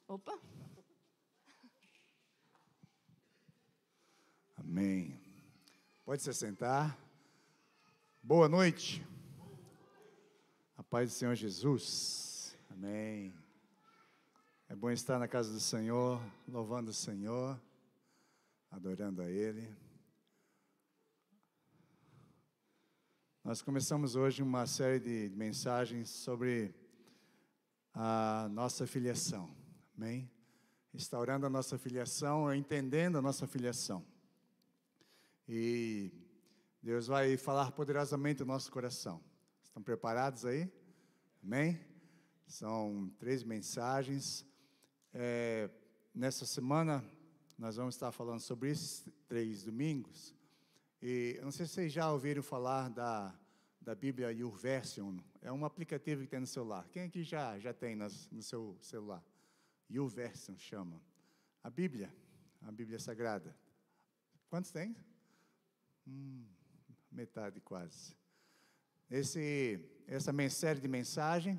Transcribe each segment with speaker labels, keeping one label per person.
Speaker 1: Opa!
Speaker 2: Amém. Pode se sentar. Boa noite. A paz do Senhor Jesus. Amém. É bom estar na casa do Senhor, louvando o Senhor, adorando a Ele. Nós começamos hoje uma série de mensagens sobre a nossa filiação. Amém? Restaurando a nossa filiação, entendendo a nossa filiação. E Deus vai falar poderosamente no nosso coração. Estão preparados aí? Amém? São 3 mensagens. Nessa semana, nós vamos estar falando sobre esses 3 domingos. E eu não sei se vocês já ouviram falar da Bíblia YouVersion. É um aplicativo que tem no celular. Quem aqui já tem no seu celular? YouVersion chama. A Bíblia Sagrada. Quantos tem? Metade quase. Essa série de mensagem,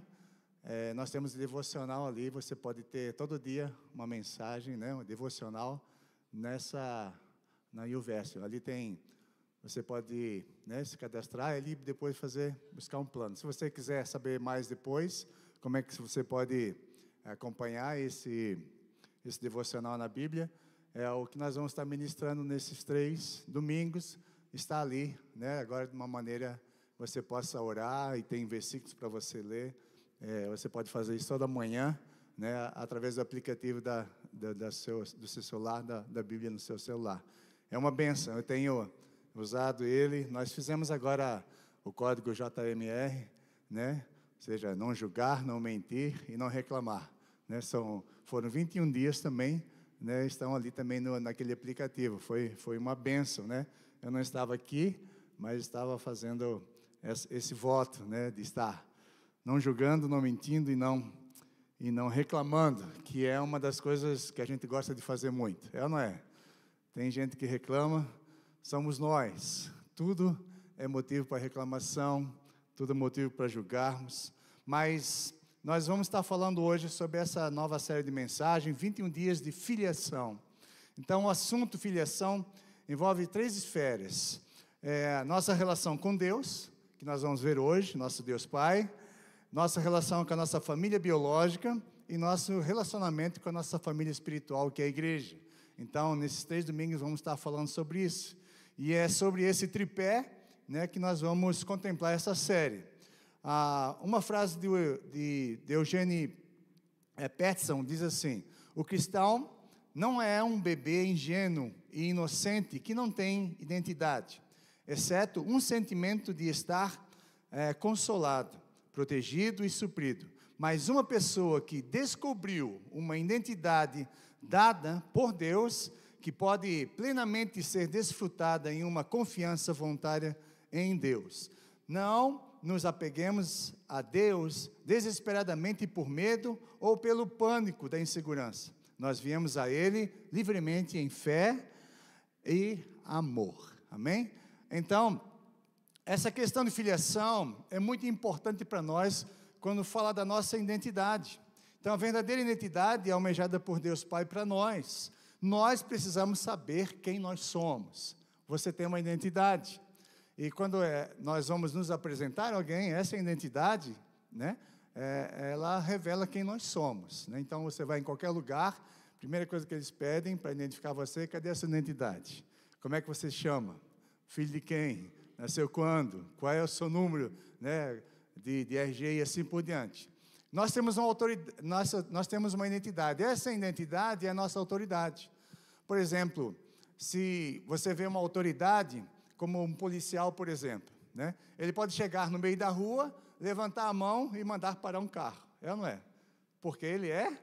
Speaker 2: nós temos devocional ali. Você pode ter todo dia uma mensagem, né, um devocional na YouVersion. Ali tem, você pode, né, se cadastrar ali e depois buscar um plano. Se você quiser saber mais depois, como é que você pode acompanhar esse devocional na Bíblia, é o que nós vamos estar ministrando nesses 3 domingos. Está ali, né? Agora de uma maneira você possa orar e tem versículos para você ler. Você pode fazer isso toda manhã, né? Através do aplicativo do seu celular, da Bíblia no seu celular. É uma bênção. Eu tenho usado ele. Nós fizemos agora o código JMR, né? Ou seja, não julgar, não mentir e não reclamar, né? Foram 21 dias também, né? Estão ali também naquele aplicativo. Foi uma bênção, né? Eu não estava aqui, mas estava fazendo esse voto, né, de estar não julgando, não mentindo e não reclamando, que é uma das coisas que a gente gosta de fazer muito. É ou não é? Tem gente que reclama, somos nós. Tudo é motivo para reclamação, tudo é motivo para julgarmos. Mas nós vamos estar falando hoje sobre essa nova série de mensagens, 21 dias de filiação. Então, o assunto filiação envolve 3 esferas. Nossa relação com Deus, que nós vamos ver hoje, nosso Deus Pai, nossa relação com a nossa família biológica e nosso relacionamento com a nossa família espiritual, que é a igreja. Então, nesses 3 domingos, vamos estar falando sobre isso. E é sobre esse tripé, né, que nós vamos contemplar essa série. Uma frase de Eugene Peterson diz assim: o cristão não é um bebê ingênuo e inocente que não tem identidade, exceto um sentimento de estar consolado, protegido e suprido. Mas uma pessoa que descobriu uma identidade dada por Deus, que pode plenamente ser desfrutada em uma confiança voluntária em Deus. Não nos apeguemos a Deus desesperadamente por medo ou pelo pânico da insegurança. Nós viemos a Ele livremente em fé e amor. Amém? Então, essa questão de filiação é muito importante para nós quando fala da nossa identidade. Então, a verdadeira identidade é almejada por Deus Pai para nós. Nós precisamos saber quem nós somos. Você tem uma identidade. E quando nós vamos nos apresentar a alguém, essa identidade, né? Ela revela quem nós somos, né? Então, você vai em qualquer lugar, a primeira coisa que eles pedem para identificar você, cadê a sua identidade? Como é que você se chama? Filho de quem? Nasceu quando? Qual é o seu número, né, de RG e assim por diante? Nós temos uma autoridade, nós temos uma identidade. Essa identidade é a nossa autoridade. Por exemplo, se você vê uma autoridade, como um policial, por exemplo, né? Ele pode chegar no meio da rua, levantar a mão e mandar parar um carro. É ou não é? Porque ele é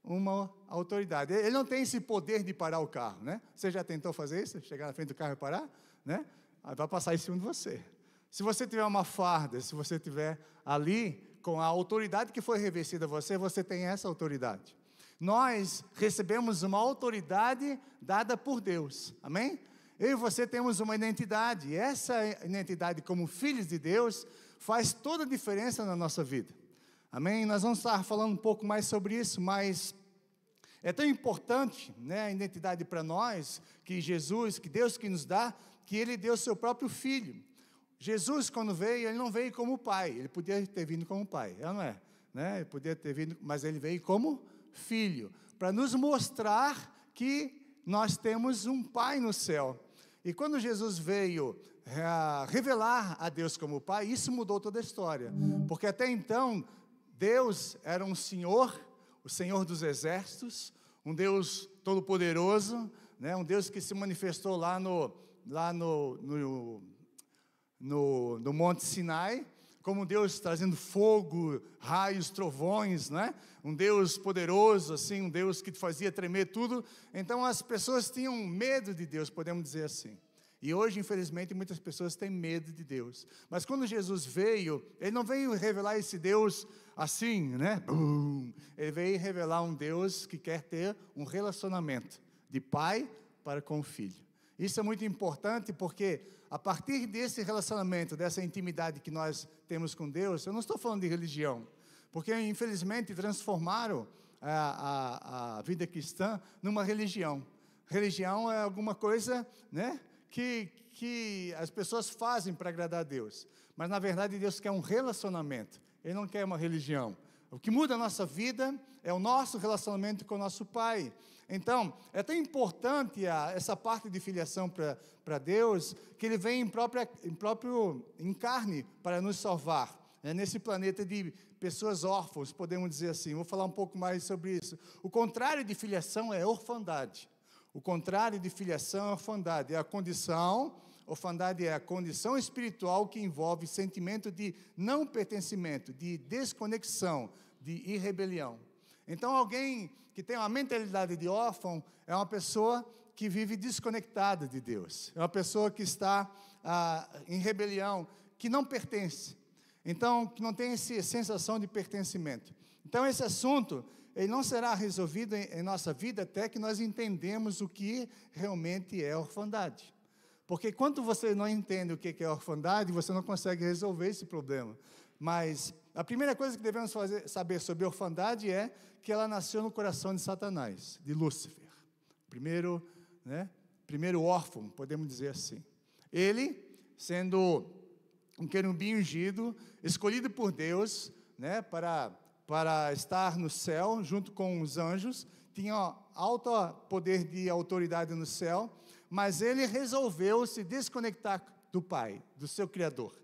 Speaker 2: uma autoridade. Ele não tem esse poder de parar o carro, né? Você já tentou fazer isso? Chegar na frente do carro e parar? Né? Vai passar em cima de você. Se você tiver uma farda, se você tiver ali com a autoridade que foi revestida a você, você tem essa autoridade. Nós recebemos uma autoridade dada por Deus. Amém? Eu e você temos uma identidade. E essa identidade como filhos de Deus faz toda a diferença na nossa vida. Amém? Nós vamos estar falando um pouco mais sobre isso, mas É tão importante, né, a identidade para nós, que Jesus, que Deus que nos dá, que Ele deu seu próprio Filho. Jesus, quando veio, Ele não veio como Pai. Ele podia ter vindo como Pai, não é? Né? Ele podia ter vindo, mas Ele veio como Filho, para nos mostrar que nós temos um Pai no céu. E quando Jesus veio revelar a Deus como Pai, isso mudou toda a história. Porque até então, Deus era um Senhor, o Senhor dos exércitos, um Deus todo-poderoso, né? Um Deus que se manifestou lá no Monte Sinai, como um Deus trazendo fogo, raios, trovões, né? Um Deus poderoso, assim, um Deus que fazia tremer tudo. Então as pessoas tinham medo de Deus, podemos dizer assim. E hoje, infelizmente, muitas pessoas têm medo de Deus. Mas quando Jesus veio, Ele não veio revelar esse Deus assim, né? Ele veio revelar um Deus que quer ter um relacionamento de pai para com o filho. Isso é muito importante porque a partir desse relacionamento, dessa intimidade que nós temos com Deus, eu não estou falando de religião, porque infelizmente transformaram a vida cristã numa religião. Religião é alguma coisa, né, que as pessoas fazem para agradar a Deus, mas na verdade Deus quer um relacionamento, Ele não quer uma religião. O que muda a nossa vida é o nosso relacionamento com o nosso Pai. Então, é tão importante essa parte de filiação para Deus, que Ele vem em carne para nos salvar, né? Nesse planeta de pessoas órfãos, podemos dizer assim. Vou falar um pouco mais sobre isso. O contrário de filiação é orfandade. O contrário de filiação é orfandade. Orfandade é a condição espiritual que envolve sentimento de não pertencimento, de desconexão, de rebelião. Então, alguém que tem uma mentalidade de órfão é uma pessoa que vive desconectada de Deus. É uma pessoa que está em rebelião, que não pertence. Então, que não tem essa sensação de pertencimento. Então, esse assunto, ele não será resolvido em nossa vida até que nós entendemos o que realmente é orfandade. Porque quando você não entende o que é orfandade, você não consegue resolver esse problema. Mas a primeira coisa que devemos saber sobre a orfandade é que ela nasceu no coração de Satanás, de Lúcifer. Primeiro órfão, podemos dizer assim. Ele, sendo um querubim ungido, escolhido por Deus, né, para estar no céu, junto com os anjos, tinha alto poder de autoridade no céu, mas ele resolveu se desconectar do Pai, do seu Criador,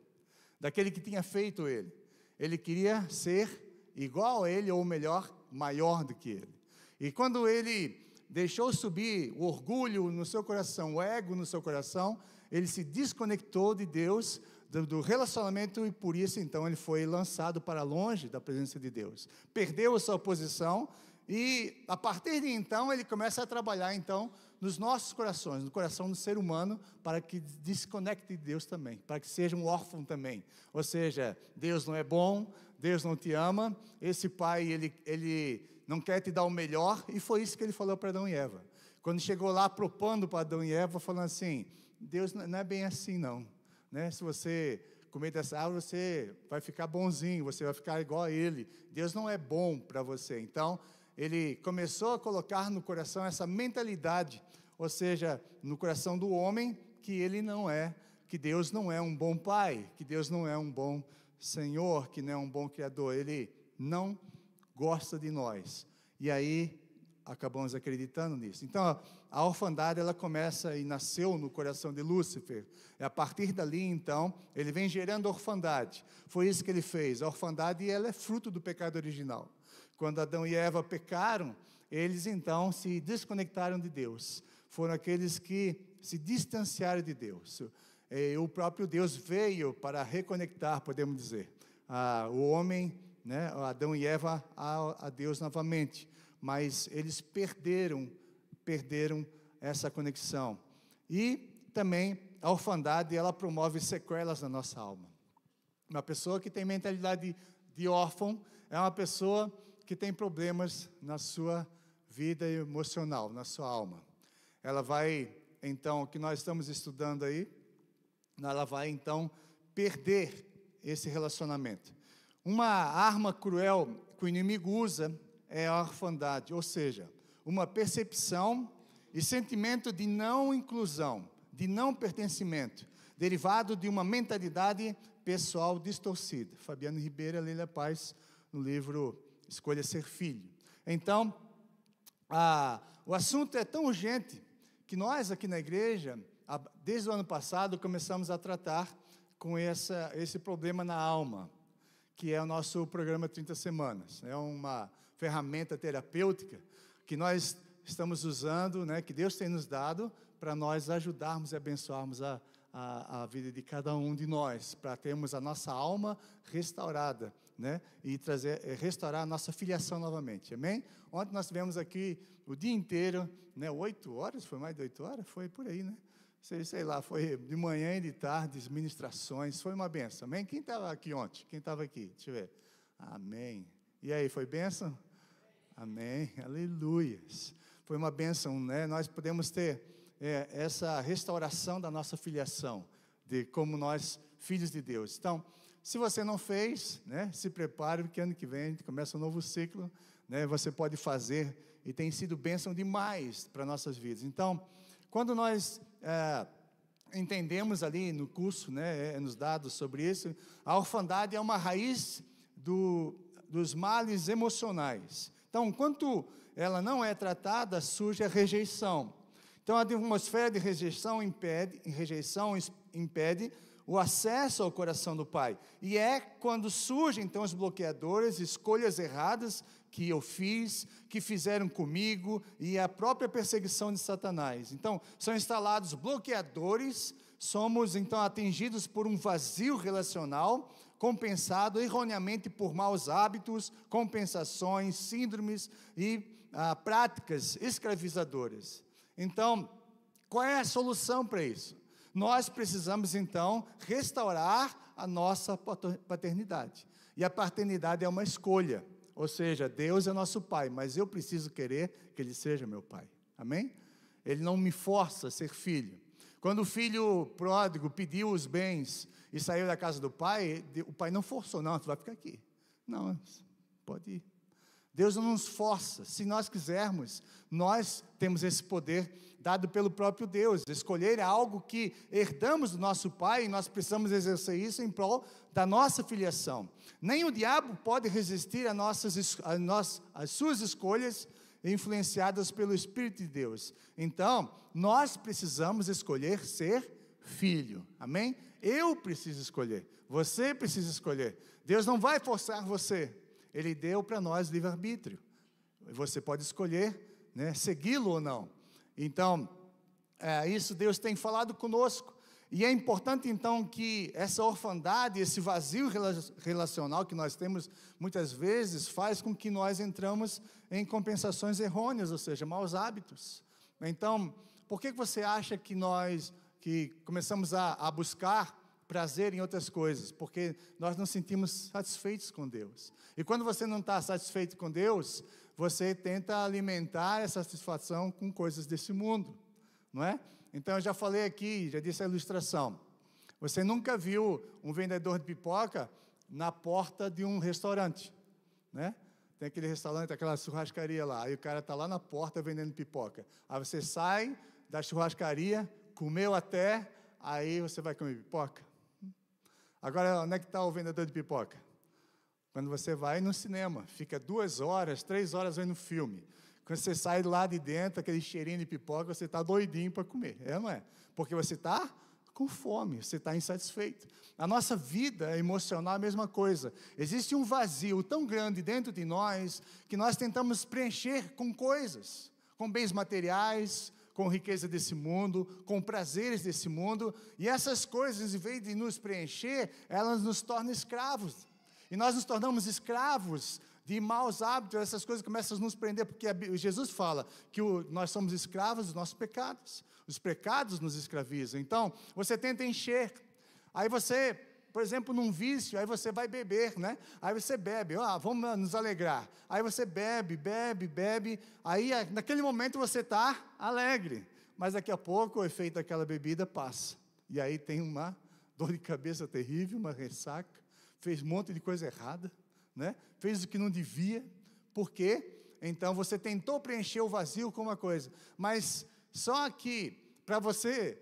Speaker 2: daquele que tinha feito ele. Ele queria ser igual a ele, ou melhor, maior do que ele. E quando ele deixou subir o orgulho no seu coração, o ego no seu coração, ele se desconectou de Deus, do relacionamento, e por isso então ele foi lançado para longe da presença de Deus. Perdeu a sua posição e a partir de então ele começa a trabalhar então nos nossos corações, no coração do ser humano, para que desconecte de Deus também, para que seja um órfão também. Ou seja, Deus não é bom, Deus não te ama, esse pai ele não quer te dar o melhor, e foi isso que ele falou para Adão e Eva. Quando chegou lá propondo para Adão e Eva, falando assim, Deus não é bem assim não, né? Se você comer dessa árvore, você vai ficar bonzinho, você vai ficar igual a ele. Deus não é bom para você. Então, ele começou a colocar no coração essa mentalidade, ou seja, no coração do homem, que Deus não é um bom pai, que Deus não é um bom Senhor, que não é um bom Criador. Ele não gosta de nós. E aí, acabamos acreditando nisso. Então, a orfandade, ela começa e nasceu no coração de Lúcifer. E a partir dali, então, ele vem gerando orfandade. Foi isso que ele fez. A orfandade, ela é fruto do pecado original. Quando Adão e Eva pecaram, eles, então, se desconectaram de Deus. Foram aqueles que se distanciaram de Deus. E o próprio Deus veio para reconectar, podemos dizer, o homem, né, Adão e Eva, a Deus novamente. Mas eles perderam essa conexão. E também a orfandade, ela promove sequelas na nossa alma. Uma pessoa que tem mentalidade de órfão é uma pessoa que tem problemas na sua vida emocional, na sua alma. Ela vai, então, o que nós estamos estudando aí, ela vai, então, perder esse relacionamento. Uma arma cruel que o inimigo usa é a orfandade, ou seja, uma percepção e sentimento de não inclusão, de não pertencimento, derivado de uma mentalidade pessoal distorcida. Fabiano Ribeiro e Lília Paz, no livro Escolha Ser Filho. Então, o assunto é tão urgente que nós aqui na igreja, desde o ano passado, começamos a tratar com esse problema na alma, que é o nosso programa 30 Semanas. É uma ferramenta terapêutica que nós estamos usando, né, que Deus tem nos dado, para nós ajudarmos e abençoarmos a vida de cada um de nós, para termos a nossa alma restaurada, né, e restaurar a nossa filiação novamente, amém? Ontem nós tivemos aqui o dia inteiro, né, 8 horas, foi mais de 8 horas? Foi por aí, né? Sei lá, foi de manhã e de tarde, ministrações, foi uma benção, amém? Quem estava aqui ontem? Quem estava aqui? Deixa eu ver. Amém. E aí, foi benção? Amém, aleluias. Foi uma bênção, né? Nós podemos ter essa restauração da nossa filiação, de como nós, filhos de Deus. Então, se você não fez, né, se prepare, porque ano que vem a gente começa um novo ciclo, né, você pode fazer, e tem sido bênção demais para nossas vidas. Então, quando nós entendemos ali no curso, né, nos dados sobre isso, a orfandade é uma raiz dos males emocionais. Então, enquanto ela não é tratada, surge a rejeição. Então, a atmosfera de rejeição impede o acesso ao coração do Pai. E é quando surgem, então, os bloqueadores, escolhas erradas que eu fiz, que fizeram comigo, e a própria perseguição de Satanás. Então, são instalados bloqueadores, somos, então, atingidos por um vazio relacional, compensado erroneamente por maus hábitos, compensações, síndromes e práticas escravizadoras. Então, qual é a solução para isso? Nós precisamos, então, restaurar a nossa paternidade. E a paternidade é uma escolha, ou seja, Deus é nosso Pai, mas eu preciso querer que Ele seja meu Pai. Amém? Ele não me força a ser filho. Quando o filho pródigo pediu os bens e saiu da casa do pai, o pai não forçou, não, tu vai ficar aqui. Não, pode ir. Deus não nos força. Se nós quisermos, nós temos esse poder dado pelo próprio Deus. Escolher algo que herdamos do nosso pai, e nós precisamos exercer isso em prol da nossa filiação. Nem o diabo pode resistir às suas escolhas influenciadas pelo Espírito de Deus. Então, nós precisamos escolher ser filho. Amém? Eu preciso escolher. Você precisa escolher. Deus não vai forçar você. Ele deu para nós livre-arbítrio. Você pode escolher, né, segui-lo ou não. Então, isso Deus tem falado conosco. E é importante, então, que essa orfandade, esse vazio relacional que nós temos, muitas vezes, faz com que nós entramos em compensações errôneas, ou seja, maus hábitos. Então, por que você acha que nós começamos a buscar prazer em outras coisas? Porque nós nos sentimos satisfeitos com Deus. E quando você não está satisfeito com Deus, você tenta alimentar essa satisfação com coisas desse mundo, não é? Então, eu já falei aqui, já disse a ilustração. Você nunca viu um vendedor de pipoca na porta de um restaurante, né? Tem aquele restaurante, aquela churrascaria lá, aí o cara está lá na porta vendendo pipoca. Aí você sai da churrascaria, comeu até, aí você vai comer pipoca. Agora, onde é que está o vendedor de pipoca? Quando você vai no cinema, fica 2 horas, 3 horas vendo filme. Quando você sai lá de dentro, aquele cheirinho de pipoca, você está doidinho para comer, não é? Porque você está com fome, você está insatisfeito. A nossa vida emocional é a mesma coisa. Existe um vazio tão grande dentro de nós, que nós tentamos preencher com coisas, com bens materiais, com riqueza desse mundo, com prazeres desse mundo, e essas coisas, em vez de nos preencher, elas nos tornam escravos. E nós nos tornamos escravos de maus hábitos, essas coisas começam a nos prender, porque Jesus fala que nós somos escravos dos nossos pecados. Os pecados nos escravizam. Então, você tenta encher. Aí você, por exemplo, num vício, aí você vai beber, né? Aí você bebe, vamos nos alegrar. Aí você bebe, aí naquele momento você está alegre. Mas daqui a pouco o efeito daquela bebida passa. E aí tem uma dor de cabeça terrível, uma ressaca, fez um monte de coisa errada, né? Fez o que não devia, porque Então, você tentou preencher o vazio com uma coisa, mas só que, para você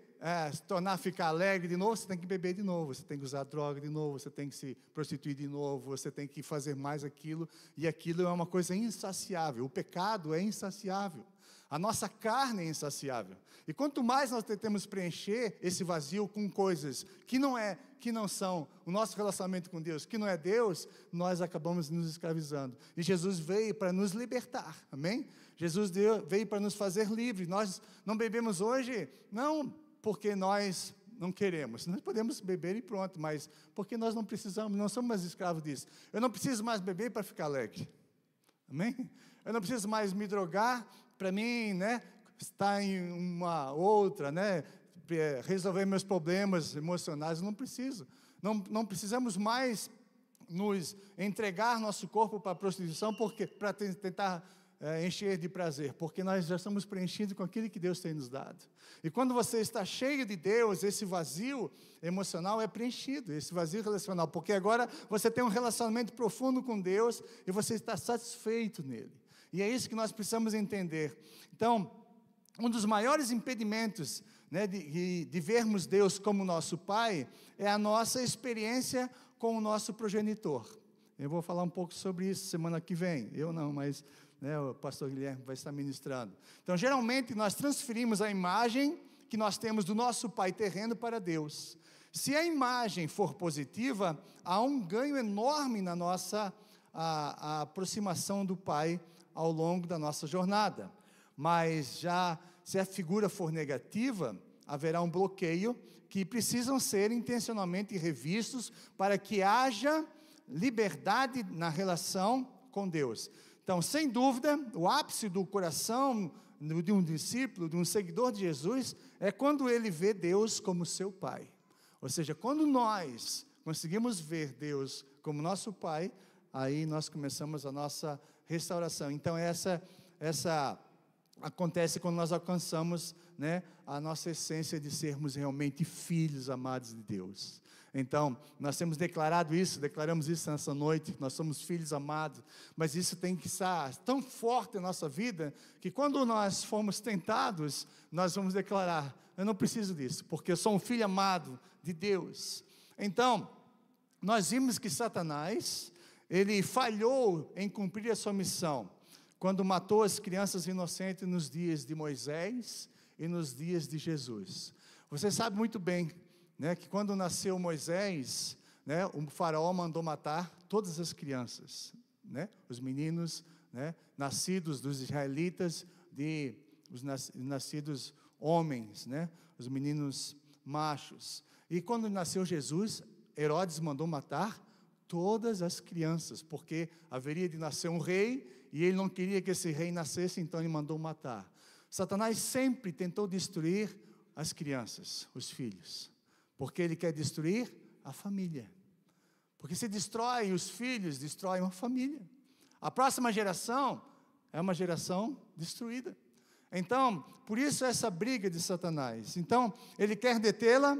Speaker 2: se tornar, ficar alegre de novo, você tem que beber de novo, você tem que usar droga de novo, você tem que se prostituir de novo, você tem que fazer mais aquilo, e aquilo é uma coisa insaciável. O pecado é insaciável. A nossa carne é insaciável. E quanto mais nós tentamos preencher esse vazio com coisas que não são o nosso relacionamento com Deus, que não é Deus, nós acabamos nos escravizando. E Jesus veio para nos libertar, amém? Jesus veio para nos fazer livres. Nós não bebemos hoje, não porque nós não queremos. Nós podemos beber e pronto, mas porque nós não precisamos, não somos mais escravos disso. Eu não preciso mais beber para ficar alegre, amém? Eu não preciso mais me drogar para mim, estar em uma outra, resolver meus problemas emocionais. Eu não preciso. Não precisamos mais nos entregar nosso corpo para a prostituição para tentar encher de prazer, porque nós já estamos preenchidos com aquilo que Deus tem nos dado. E quando você está cheio de Deus, esse vazio emocional é preenchido, esse vazio relacional, porque agora você tem um relacionamento profundo com Deus e você está satisfeito nele. E é isso que nós precisamos entender. Então, um dos maiores impedimentos de vermos Deus como nosso Pai é a nossa experiência com o nosso progenitor. Eu vou falar um pouco sobre isso semana que vem. Eu não, mas o pastor Guilherme vai estar ministrando. Então, geralmente, nós transferimos a imagem que nós temos do nosso Pai terreno para Deus. Se a imagem for positiva, há um ganho enorme na nossa a aproximação do Pai ao longo da nossa jornada. Mas já se a figura for negativa, haverá um bloqueio que precisam ser intencionalmente revistos para que haja liberdade na relação com Deus. Então, sem dúvida, o ápice do coração de um discípulo, de um seguidor de Jesus, é quando ele vê Deus como seu Pai. Ou seja, quando nós conseguimos ver Deus como nosso Pai, aí nós começamos a nossa restauração. Então, essa acontece quando nós alcançamos a nossa essência de sermos realmente filhos amados de Deus. Então, nós temos declaramos isso nessa noite, nós somos filhos amados, mas isso tem que estar tão forte na nossa vida, que quando nós formos tentados, nós vamos declarar, eu não preciso disso, porque eu sou um filho amado de Deus. Então, nós vimos que Satanás, ele falhou em cumprir a sua missão, quando matou as crianças inocentes nos dias de Moisés e nos dias de Jesus. Você sabe muito bem, que quando nasceu Moisés, o faraó mandou matar todas as crianças, os meninos, nascidos dos israelitas, os nascidos homens, os meninos machos. E quando nasceu Jesus, Herodes mandou matar todas as crianças, porque haveria de nascer um rei, e ele não queria que esse rei nascesse, então ele mandou matar. Satanás sempre tentou destruir as crianças, os filhos, porque ele quer destruir a família. Porque se destrói os filhos, destrói uma família. A próxima geração é uma geração destruída. Então, por isso essa briga de Satanás. Então, ele quer detê-la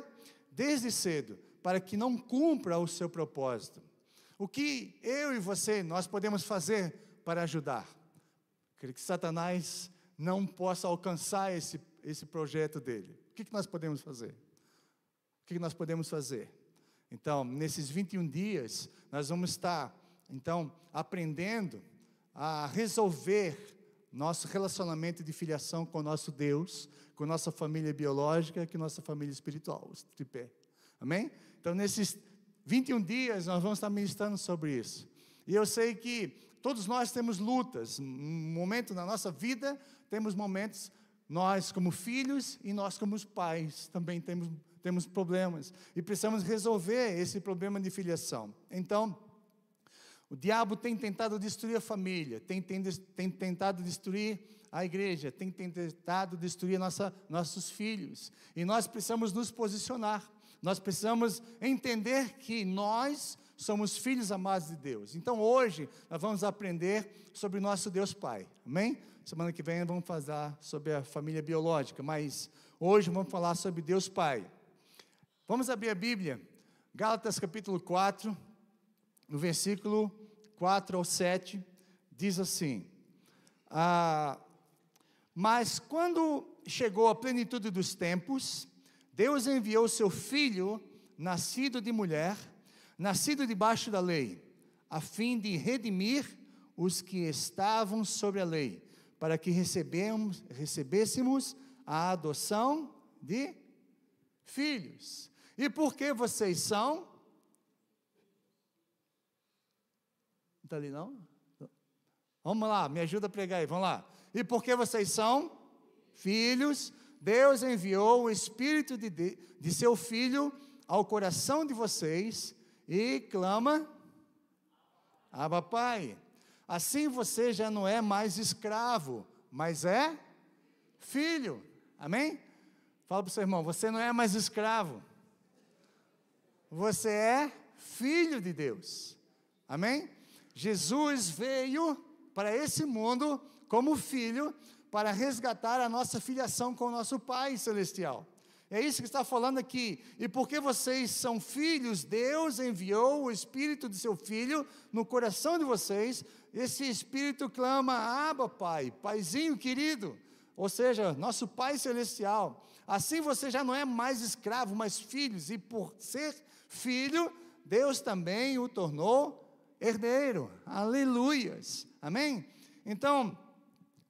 Speaker 2: desde cedo, para que não cumpra o seu propósito. O que eu e você, nós podemos fazer para ajudar? Que Satanás não possa alcançar esse projeto dele. O que nós podemos fazer? O que nós podemos fazer? Então, nesses 21 dias, nós vamos estar, aprendendo a resolver nosso relacionamento de filiação com o nosso Deus, com nossa família biológica, com nossa família espiritual, os tripé. Amém? Então, nesses 21 dias, nós vamos estar ministrando sobre isso. E eu sei que todos nós temos lutas, um momento na nossa vida, temos momentos, nós como filhos e nós como pais, também temos problemas, e precisamos resolver esse problema de filiação. Então, o diabo tem tentado destruir a família, tem tentado destruir a igreja, tem tentado destruir nossos filhos, e nós precisamos nos posicionar, nós precisamos entender que nós somos filhos amados de Deus. Então hoje, nós vamos aprender sobre o nosso Deus Pai, amém? Semana que vem vamos falar sobre a família biológica, mas hoje vamos falar sobre Deus Pai. Vamos abrir a Bíblia, Gálatas capítulo 4, no versículo 4 ao 7, diz assim:
Speaker 1: Mas quando chegou a plenitude dos tempos, Deus enviou seu Filho, nascido de mulher, nascido debaixo da lei, a fim de redimir os que estavam sobre a lei, para que recebêssemos a adoção de filhos. E porque vocês são? Não está ali não? Vamos lá, me ajuda a pregar aí, vamos lá. E porque vocês são filhos, Deus enviou o Espírito de seu Filho ao coração de vocês e clama, Abba, Pai. Assim você já não é mais escravo, mas é filho. Amém? Fala para o seu irmão, você não é mais escravo. Você é filho de Deus. Amém? Jesus veio para esse mundo como filho para resgatar a nossa filiação com o nosso Pai Celestial. É isso que está falando aqui. E porque vocês são filhos, Deus enviou o Espírito de seu Filho no coração de vocês. Esse Espírito clama, Abba, Pai, Paizinho querido, ou seja, nosso Pai Celestial. Assim você já não é mais escravo, mas filhos, e por ser filho, Deus também o tornou herdeiro. Aleluias. Amém? Então,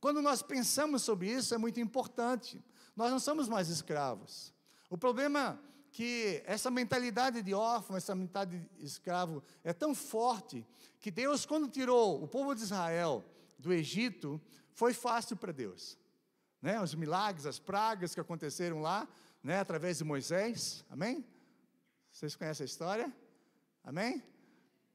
Speaker 1: quando nós pensamos sobre isso, é muito importante. Nós não somos mais escravos. O problema é que essa mentalidade de órfão, essa mentalidade de escravo é tão forte, que Deus, quando tirou o povo de Israel do Egito, foi fácil para Deus. Né? Os milagres, as pragas que aconteceram lá, né? Através de Moisés, amém? Vocês conhecem a história? Amém?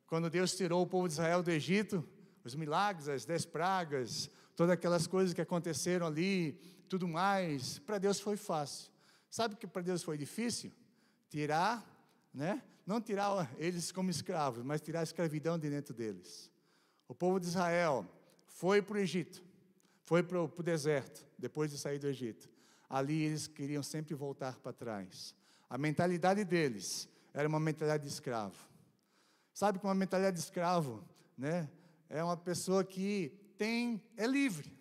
Speaker 1: Quando Deus tirou o povo de Israel do Egito, os milagres, as 10 pragas, todas aquelas coisas que aconteceram ali, tudo mais, para Deus foi fácil. Sabe o que para Deus foi difícil? Tirar, né? Não tirar eles como escravos, mas tirar a escravidão de dentro deles. O povo de Israel foi para o Egito, foi para o deserto, depois de sair do Egito. Ali eles queriam sempre voltar para trás. A mentalidade deles era uma mentalidade de escravo. Sabe que uma mentalidade de escravo, né? É uma pessoa que é livre,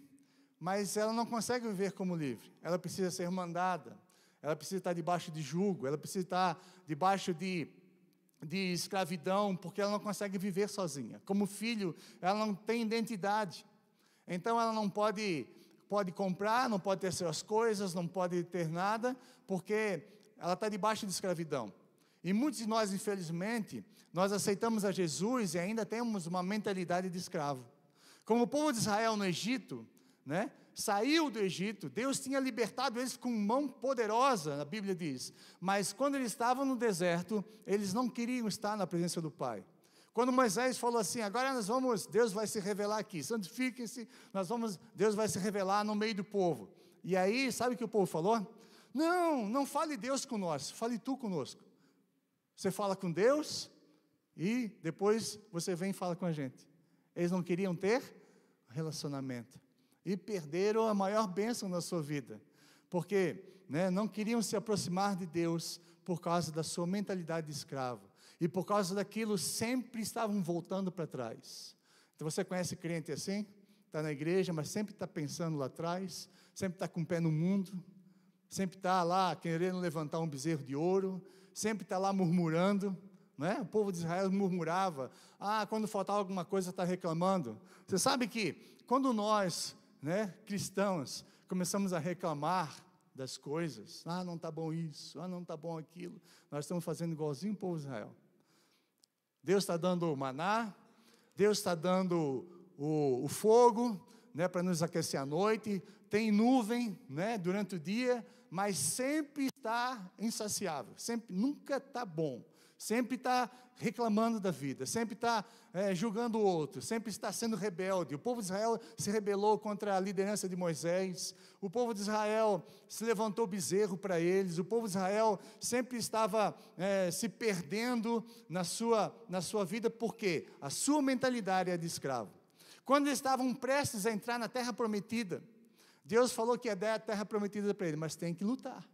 Speaker 1: mas ela não consegue viver como livre. Ela precisa ser mandada, ela precisa estar debaixo de jugo, ela precisa estar debaixo de escravidão, porque ela não consegue viver sozinha. Como filho, ela não tem identidade. Então ela não pode comprar, não pode ter suas coisas, não pode ter nada, porque ela está debaixo de escravidão. E muitos de nós, infelizmente, nós aceitamos a Jesus e ainda temos uma mentalidade de escravo. Como o povo de Israel no Egito, né, saiu do Egito, Deus tinha libertado eles com mão poderosa, a Bíblia diz. Mas quando eles estavam no deserto, eles não queriam estar na presença do Pai. Quando Moisés falou assim, agora Deus vai se revelar aqui, santifiquem-se, Deus vai se revelar no meio do povo. E aí, sabe o que o povo falou? Não fale Deus conosco, fale tu conosco. Você fala com Deus e depois você vem e fala com a gente. Eles não queriam ter relacionamento e perderam a maior bênção na sua vida, porque, né, não queriam se aproximar de Deus por causa da sua mentalidade de escravo, e por causa daquilo sempre estavam voltando para trás. Então você conhece crente assim? Está na igreja, mas sempre está pensando lá atrás, sempre está com o pé no mundo, sempre está lá querendo levantar um bezerro de ouro, sempre está lá murmurando, né? O povo de Israel murmurava, quando faltava alguma coisa está reclamando. Você sabe que quando nós, né, cristãos, começamos a reclamar das coisas, não está bom isso, não está bom aquilo, nós estamos fazendo igualzinho o povo de Israel. Deus está dando o maná, Deus está dando o fogo, né, para nos aquecer à noite, tem nuvem, né, durante o dia, mas sempre está insaciável, nunca está bom, sempre está reclamando da vida, sempre está julgando o outro, sempre está sendo rebelde. O povo de Israel se rebelou contra a liderança de Moisés, o povo de Israel se levantou bezerro para eles, o povo de Israel sempre estava se perdendo na sua vida, porque a sua mentalidade é de escravo. Quando eles estavam prestes a entrar na terra prometida, Deus falou que ia dar a terra prometida para eles, mas tem que lutar.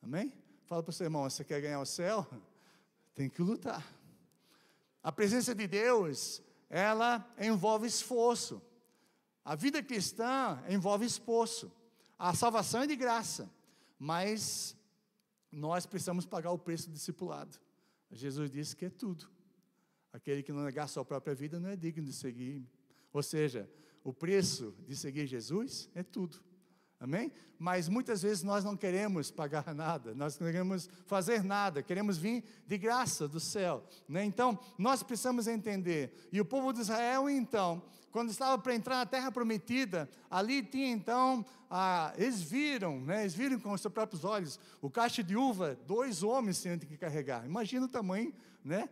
Speaker 1: Amém? Fala para o seu irmão, você quer ganhar o céu? Tem que lutar. A presença de Deus, ela envolve esforço. A vida cristã envolve esforço. A salvação é de graça, mas nós precisamos pagar o preço do discipulado. Jesus disse que é tudo. Aquele que não negar sua própria vida não é digno de seguir. Ou seja, o preço de seguir Jesus é tudo. Amém? Mas muitas vezes nós não queremos pagar nada, nós não queremos fazer nada, queremos vir de graça do céu, né? Então, nós precisamos entender. E o povo de Israel, então, quando estava para entrar na terra prometida, ali tinha então, eles viram com os seus próprios olhos, o cacho de uva, 2 homens tinham que carregar. Imagina o tamanho, né,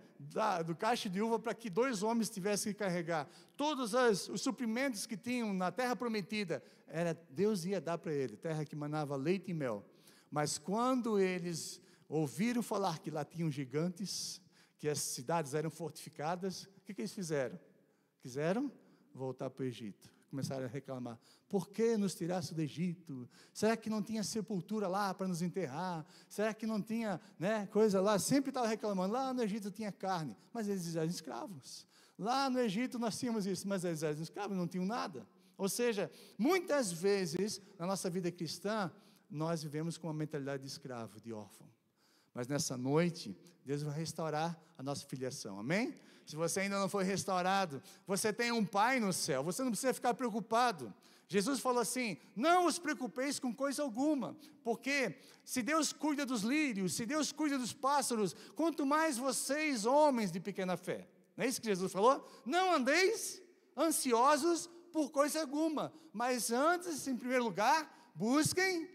Speaker 1: do cacho de uva para que 2 homens tivessem que carregar. Todos os suprimentos que tinham na terra prometida, Deus ia dar para ele, terra que manava leite e mel. Mas quando eles ouviram falar que lá tinham gigantes, que as cidades eram fortificadas, o que eles fizeram? Quiseram voltar para o Egito. Começaram a reclamar: por que nos tirasse do Egito? Será que não tinha sepultura lá para nos enterrar? Será que não tinha, coisa lá? Sempre estava reclamando. Lá no Egito tinha carne, mas eles eram escravos. Lá no Egito nós tínhamos isso, mas eles eram escravos, não tinham nada. Ou seja, muitas vezes na nossa vida cristã, nós vivemos com uma mentalidade de escravo, de órfão. Mas nessa noite, Deus vai restaurar a nossa filiação, amém? Se você ainda não foi restaurado, você tem um Pai no céu, você não precisa ficar preocupado. Jesus falou assim: não os preocupeis com coisa alguma, porque se Deus cuida dos lírios, se Deus cuida dos pássaros, quanto mais vocês, homens de pequena fé. Não é isso que Jesus falou? Não andeis ansiosos por coisa alguma, mas antes, em primeiro lugar, busquem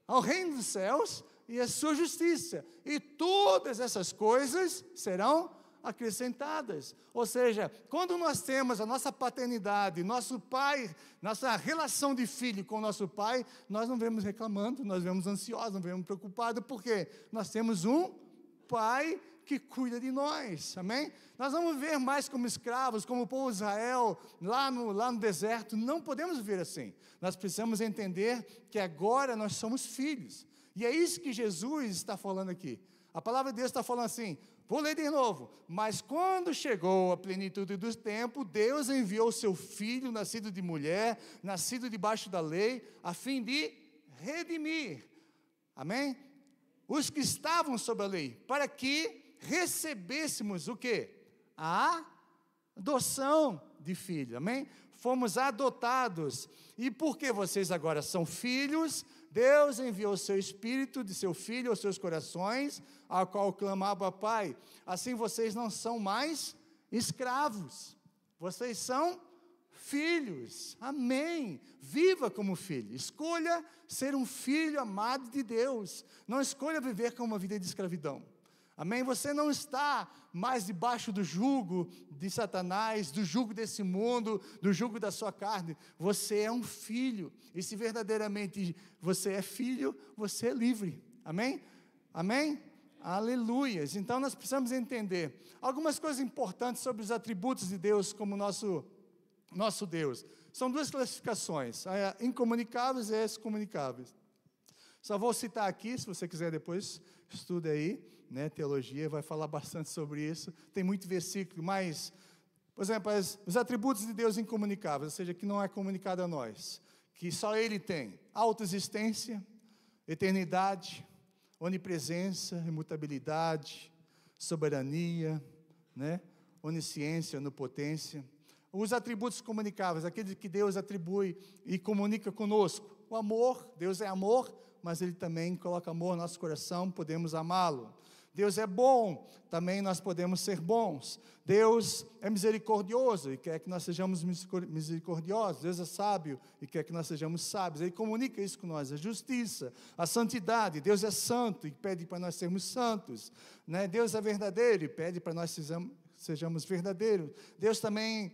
Speaker 1: ao reino dos céus e a sua justiça, e todas essas coisas serão acrescentadas. Ou seja, quando nós temos a nossa paternidade, nosso pai, nossa relação de filho com o nosso pai, nós não vemos reclamando, nós vemos ansiosos, não vemos preocupados, porque nós temos um pai que cuida de nós, amém? Nós vamos viver mais como escravos, como o povo de Israel, lá no deserto. Não podemos viver assim. Nós precisamos entender que agora nós somos filhos, e é isso que Jesus está falando aqui. A palavra de Deus está falando assim, vou ler de novo: mas quando chegou a plenitude do tempo, Deus enviou o seu Filho, nascido de mulher, nascido debaixo da lei, a fim de redimir, amém? Os que estavam sob a lei, para que recebêssemos o quê? A adoção de filho, amém? Fomos adotados, e porque vocês agora são filhos, Deus enviou o seu Espírito de seu Filho aos seus corações, ao qual clamava: Pai. Assim vocês não são mais escravos, vocês são filhos, amém? Viva como filho, escolha ser um filho amado de Deus, não escolha viver com uma vida de escravidão, amém? Você não está mais debaixo do jugo de Satanás, do jugo desse mundo, do jugo da sua carne. Você é um filho, e se verdadeiramente você é filho, você é livre, amém? Amém? Aleluias. Então nós precisamos entender algumas coisas importantes sobre os atributos de Deus como nosso Deus. São 2 classificações, incomunicáveis e excomunicáveis. Só vou citar aqui, se você quiser depois, estude aí, teologia, vai falar bastante sobre isso. Tem muito versículo, mas, por exemplo, os atributos de Deus incomunicáveis, ou seja, que não é comunicado a nós, que só Ele tem: autoexistência, eternidade, onipresença, imutabilidade, soberania, onisciência, onipotência. Os atributos comunicáveis, aqueles que Deus atribui e comunica conosco: o amor. Deus é amor, mas Ele também coloca amor no nosso coração, podemos amá-lo. Deus é bom, também nós podemos ser bons. Deus é misericordioso e quer que nós sejamos misericordiosos. Deus é sábio e quer que nós sejamos sábios. Ele comunica isso com nós: a justiça, a santidade. Deus é santo e pede para nós sermos santos, Deus é verdadeiro e pede para nós sejamos verdadeiros. Deus também,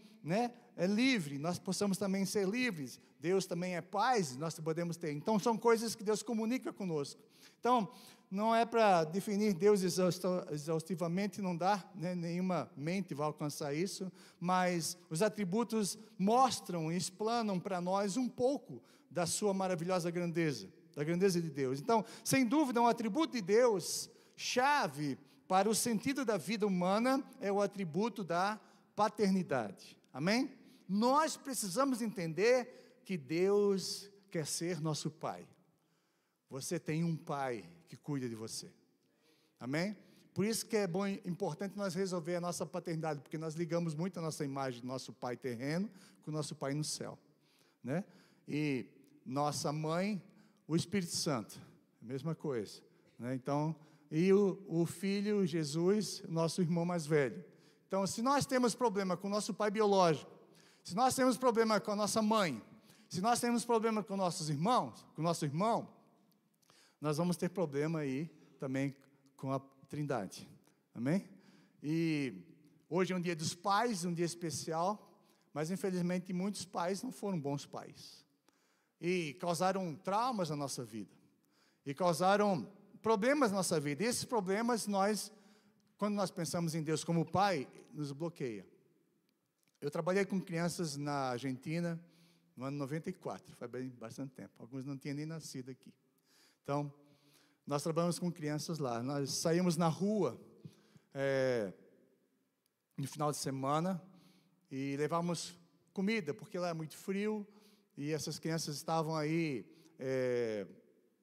Speaker 1: é livre, nós possamos também ser livres. Deus também é paz, nós podemos ter. Então são coisas que Deus comunica conosco. Então não é para definir Deus exaustivamente, não dá, nenhuma mente vai alcançar isso, mas os atributos mostram e explanam para nós um pouco da sua maravilhosa grandeza, da grandeza de Deus. Então, sem dúvida, um atributo de Deus chave para o sentido da vida humana é o atributo da paternidade, amém? Nós precisamos entender que Deus quer ser nosso Pai. Você tem um Pai que cuida de você. Amém? Por isso que é bom, importante nós resolver a nossa paternidade, porque nós ligamos muito a nossa imagem do nosso pai terreno com o nosso pai no céu, né? E nossa mãe, o Espírito Santo, a mesma coisa, né? Então, e o filho, Jesus, nosso irmão mais velho. Então, se nós temos problema com o nosso pai biológico, se nós temos problema com a nossa mãe, se nós temos problema com nossos irmãos, com o nosso irmão, nós vamos ter problema aí também com a Trindade, amém? E hoje é um dia dos pais, um dia especial, mas infelizmente muitos pais não foram bons pais, e causaram traumas na nossa vida, e causaram problemas na nossa vida, e esses problemas quando nós pensamos em Deus como Pai, nos bloqueia. Eu trabalhei com crianças na Argentina, no ano 94, faz bastante tempo, alguns não tinham nem nascido aqui, então, nós trabalhamos com crianças lá. Nós saímos na rua no final de semana e levávamos comida, porque lá é muito frio e essas crianças estavam aí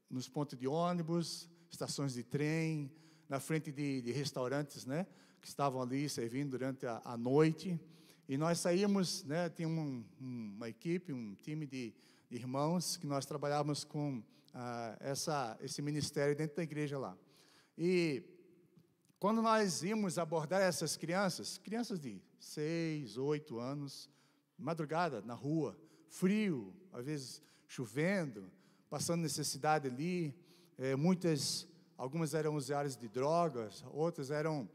Speaker 1: nos pontos de ônibus, estações de trem, na frente de restaurantes, né, que estavam ali servindo durante a noite. E nós saímos, né, tinha uma equipe, um time de irmãos que nós trabalhávamos com esse ministério dentro da igreja lá. E quando nós íamos abordar essas crianças de 6, 8 anos, madrugada, na rua, frio, às vezes chovendo, passando necessidade ali, algumas eram usuários de drogas, outras eram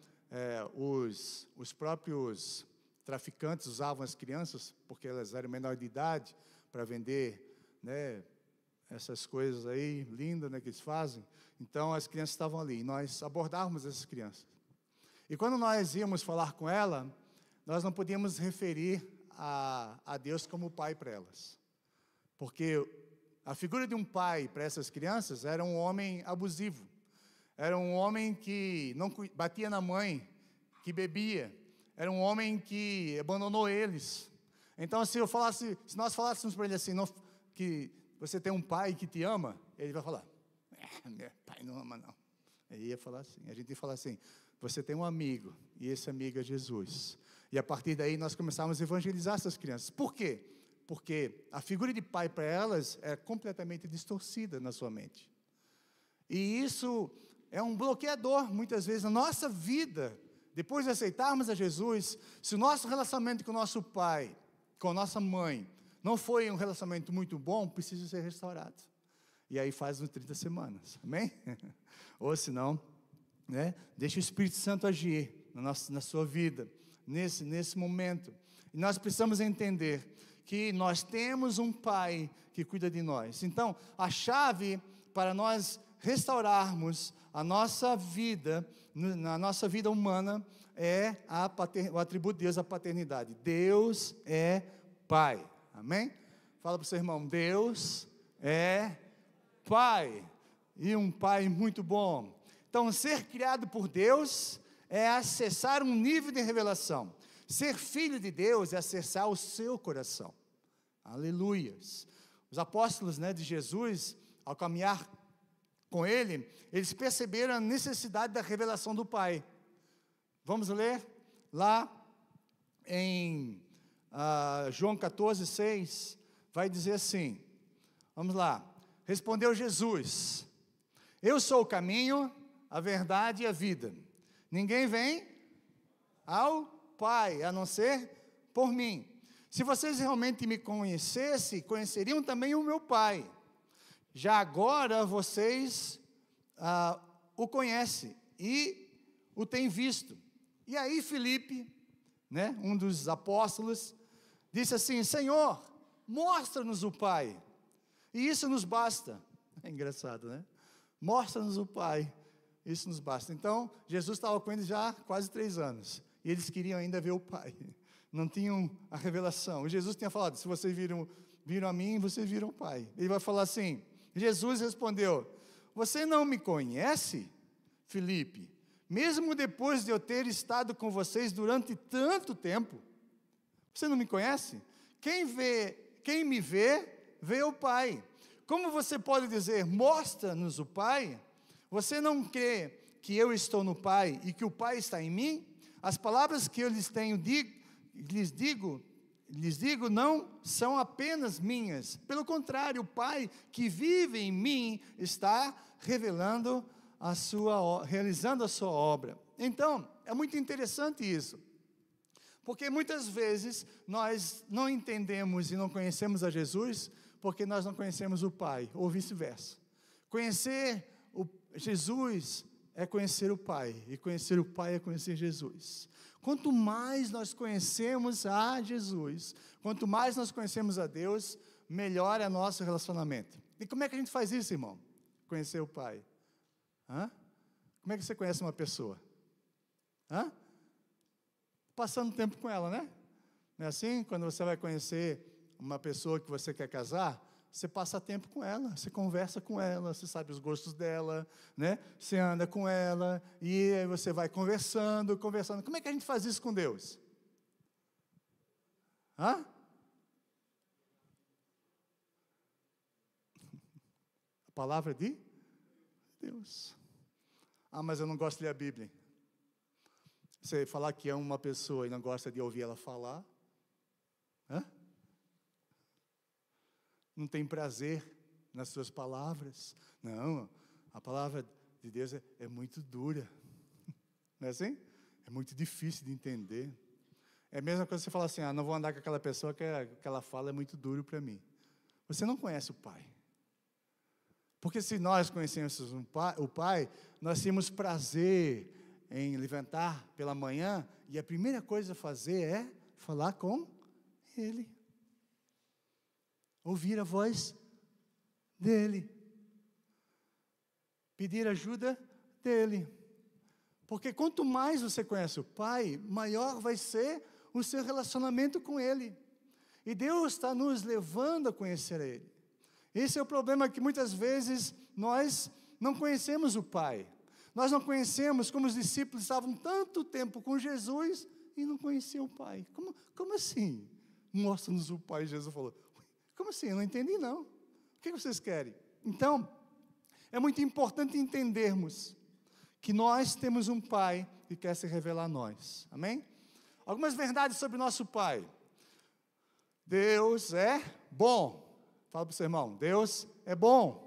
Speaker 1: os próprios traficantes usavam as crianças, porque elas eram menor de idade, para vender, né, essas coisas aí, lindas, né, que eles fazem. Então, as crianças estavam ali, e nós abordávamos essas crianças. E quando nós íamos falar com ela, nós não podíamos referir a Deus como pai para elas. Porque a figura de um pai para essas crianças era um homem abusivo. Era um homem que não batia na mãe, que bebia. Era um homem que abandonou eles. Então, se nós falássemos para ele assim, que você tem um pai que te ama, ele vai falar, meu pai não ama não. Ele ia falar assim, a gente ia falar assim, você tem um amigo, e esse amigo é Jesus. E a partir daí nós começamos a evangelizar essas crianças. Por quê? Porque a figura de pai para elas é completamente distorcida na sua mente. E isso é um bloqueador, muitas vezes, na nossa vida. Depois de aceitarmos a Jesus, se o nosso relacionamento com o nosso pai, com a nossa mãe, não foi um relacionamento muito bom, precisa ser restaurado. E aí faz uns 30 semanas, amém? Ou se não, né, deixa o Espírito Santo agir na sua vida, nesse momento. E nós precisamos entender que nós temos um Pai que cuida de nós. Então, a chave para nós restaurarmos a nossa vida, na nossa vida humana, é o atributo de Deus, a paternidade. Deus é Pai. Amém? Fala para o seu irmão, Deus é Pai, e um Pai muito bom. Então, ser criado por Deus é acessar um nível de revelação. Ser filho de Deus é acessar o seu coração. Aleluias. Os apóstolos, né, de Jesus, ao caminhar com Ele, eles perceberam a necessidade da revelação do Pai. Vamos ler lá em João 14, 6, vai dizer assim, vamos lá, respondeu Jesus, eu sou o caminho, a verdade e a vida, ninguém vem ao Pai, a não ser por mim. Se vocês realmente me conhecessem, conheceriam também o meu Pai. Já agora vocês o conhecem e o têm visto. E aí Filipe, né, um dos apóstolos, disse assim, Senhor, mostra-nos o Pai, e isso nos basta. É engraçado, né? Mostra-nos o Pai, isso nos basta. Então, Jesus estava com eles já há quase 3 anos, e eles queriam ainda ver o Pai, não tinham a revelação. E Jesus tinha falado, se vocês viram a mim, vocês viram o Pai. Ele vai falar assim, Jesus respondeu, você não me conhece, Filipe, mesmo depois de eu ter estado com vocês durante tanto tempo? Você não me conhece? Quem me vê, vê o Pai. Como você pode dizer, mostra-nos o Pai? Você não crê que eu estou no Pai e que o Pai está em mim? As palavras que eu lhes digo não são apenas minhas. Pelo contrário, o Pai que vive em mim está realizando a sua obra. Então, é muito interessante isso. Porque muitas vezes nós não entendemos e não conhecemos a Jesus porque nós não conhecemos o Pai, ou vice-versa. Conhecer Jesus é conhecer o Pai, e conhecer o Pai é conhecer Jesus. Quanto mais nós conhecemos a Jesus, quanto mais nós conhecemos a Deus, melhor é nosso relacionamento. E como é que a gente faz isso, irmão? Conhecer o Pai. Como é que você conhece uma pessoa? Passando tempo com ela, né? Não é assim? Quando você vai conhecer uma pessoa que você quer casar, você passa tempo com ela, você conversa com ela, você sabe os gostos dela, né? Você anda com ela, e aí você vai conversando. Como é que a gente faz isso com Deus? A palavra de Deus. Mas eu não gosto de ler a Bíblia. Você falar que ama uma pessoa e não gosta de ouvir ela falar, não tem prazer nas suas palavras. Não, a palavra de Deus é muito dura. Não é assim? É muito difícil de entender. É a mesma coisa que você falar assim, não vou andar com aquela pessoa que ela fala é muito duro para mim. Você não conhece o Pai. Porque se nós conhecêssemos o Pai, nós tínhamos prazer em levantar pela manhã, e a primeira coisa a fazer é falar com Ele. Ouvir a voz dEle. Pedir ajuda dEle. Porque quanto mais você conhece o Pai, maior vai ser o seu relacionamento com Ele. E Deus está nos levando a conhecer Ele. Esse é o problema, que muitas vezes nós não conhecemos o Pai. Nós não conhecemos, como os discípulos estavam tanto tempo com Jesus e não conheciam o Pai. Como assim? Mostra-nos o Pai. Jesus falou, como assim? Eu não entendi não. O que vocês querem? Então, é muito importante entendermos que nós temos um Pai que quer se revelar a nós. Amém? Algumas verdades sobre o nosso Pai. Deus é bom. Fala para o seu irmão, Deus é bom.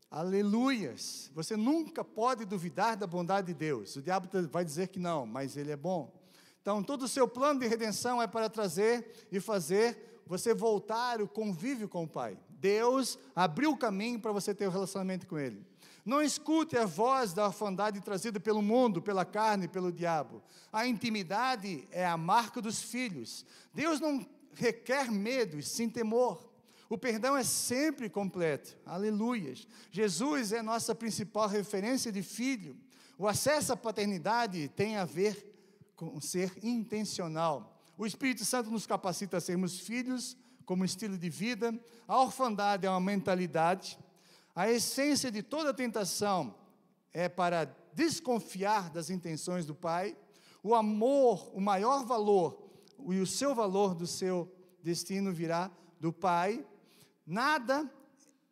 Speaker 1: Aleluias. Você nunca pode duvidar da bondade de Deus. O diabo vai dizer que não, mas Ele é bom. Então, todo o seu plano de redenção é para trazer e fazer você voltar o convívio com o Pai. Deus abriu o caminho para você ter um relacionamento com Ele. Não escute a voz da orfandade trazida pelo mundo, pela carne, pelo diabo. A intimidade é a marca dos filhos. Deus não requer medo, sim temor. O perdão é sempre completo. Aleluias. Jesus é nossa principal referência de filho. O acesso à paternidade tem a ver com ser intencional. O Espírito Santo nos capacita a sermos filhos, como estilo de vida. A orfandade é uma mentalidade. A essência de toda tentação é para desconfiar das intenções do Pai. O amor, o maior valor, e o seu valor do seu destino virá do Pai. Nada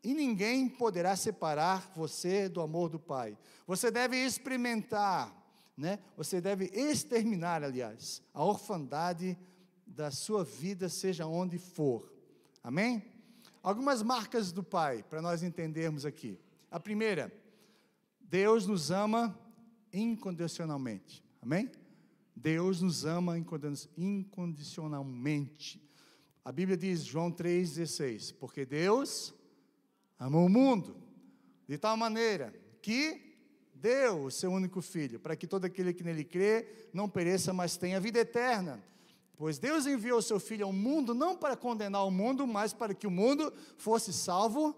Speaker 1: e ninguém poderá separar você do amor do Pai. Você deve experimentar, Você deve exterminar, aliás, a orfandade da sua vida, seja onde for. Amém? Algumas marcas do Pai, para nós entendermos aqui. A primeira, Deus nos ama incondicionalmente. Amém? Deus nos ama incondicionalmente. A Bíblia diz, João 3,16, porque Deus amou o mundo de tal maneira que deu o seu único Filho, para que todo aquele que nele crê não pereça, mas tenha vida eterna. Pois Deus enviou o seu Filho ao mundo, não para condenar o mundo, mas para que o mundo fosse salvo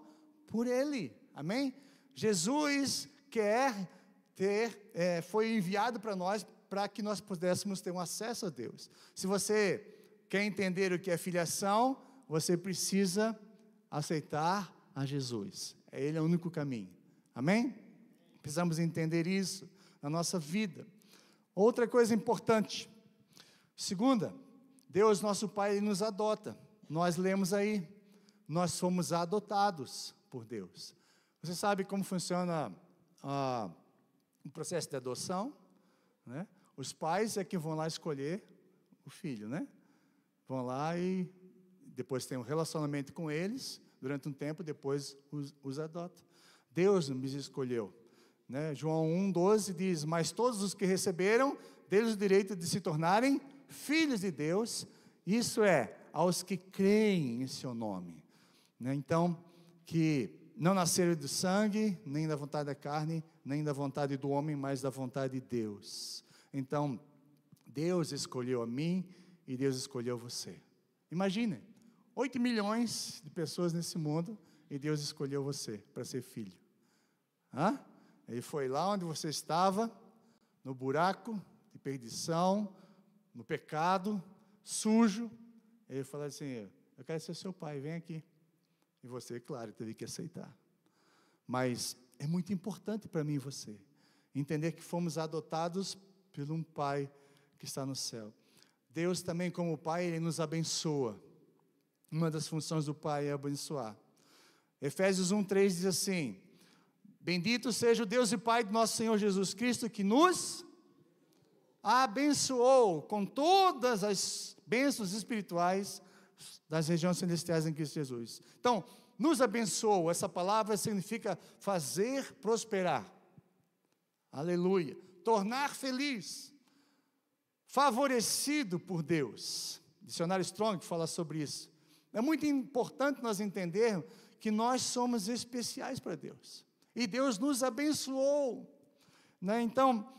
Speaker 1: por ele. Amém? Jesus foi enviado para nós, para que nós pudéssemos ter um acesso a Deus. Se você quer entender o que é filiação, você precisa aceitar a Jesus. Ele é o único caminho. Amém? Precisamos entender isso na nossa vida. Outra coisa importante. Segunda, Deus, nosso Pai, Ele nos adota. Nós lemos aí, nós fomos adotados por Deus. Você sabe como funciona o processo de adoção, né? Os pais é que vão lá escolher o filho, né? Vão lá e depois tem um relacionamento com eles, durante um tempo, depois os adota. Deus nos escolheu, né? João 1,12 diz, mas todos os que receberam, deles o direito de se tornarem filhos de Deus, isso é, aos que creem em seu nome, né? Então, que não nasceram do sangue, nem da vontade da carne, nem da vontade do homem, mas da vontade de Deus. Então, Deus escolheu a mim e Deus escolheu você. Imagine, 8 milhões de pessoas nesse mundo e Deus escolheu você para ser filho. Ele foi lá onde você estava, no buraco de perdição, no pecado, sujo. Ele falou assim, eu quero ser seu pai, vem aqui. E você, claro, teve que aceitar. Mas é muito importante para mim e você entender que fomos adotados por um Pai que está no céu. Deus também, como Pai, Ele nos abençoa. Uma das funções do Pai é abençoar. Efésios 1,3 diz assim, bendito seja o Deus e Pai do nosso Senhor Jesus Cristo, que nos abençoou com todas as bênçãos espirituais das regiões celestiais em Cristo Jesus. Então, nos abençoou, essa palavra significa fazer prosperar. Aleluia. Tornar feliz. Favorecido por Deus. Dicionário Strong fala sobre isso. É muito importante nós entendermos que nós somos especiais para Deus. E Deus nos abençoou, né? Então,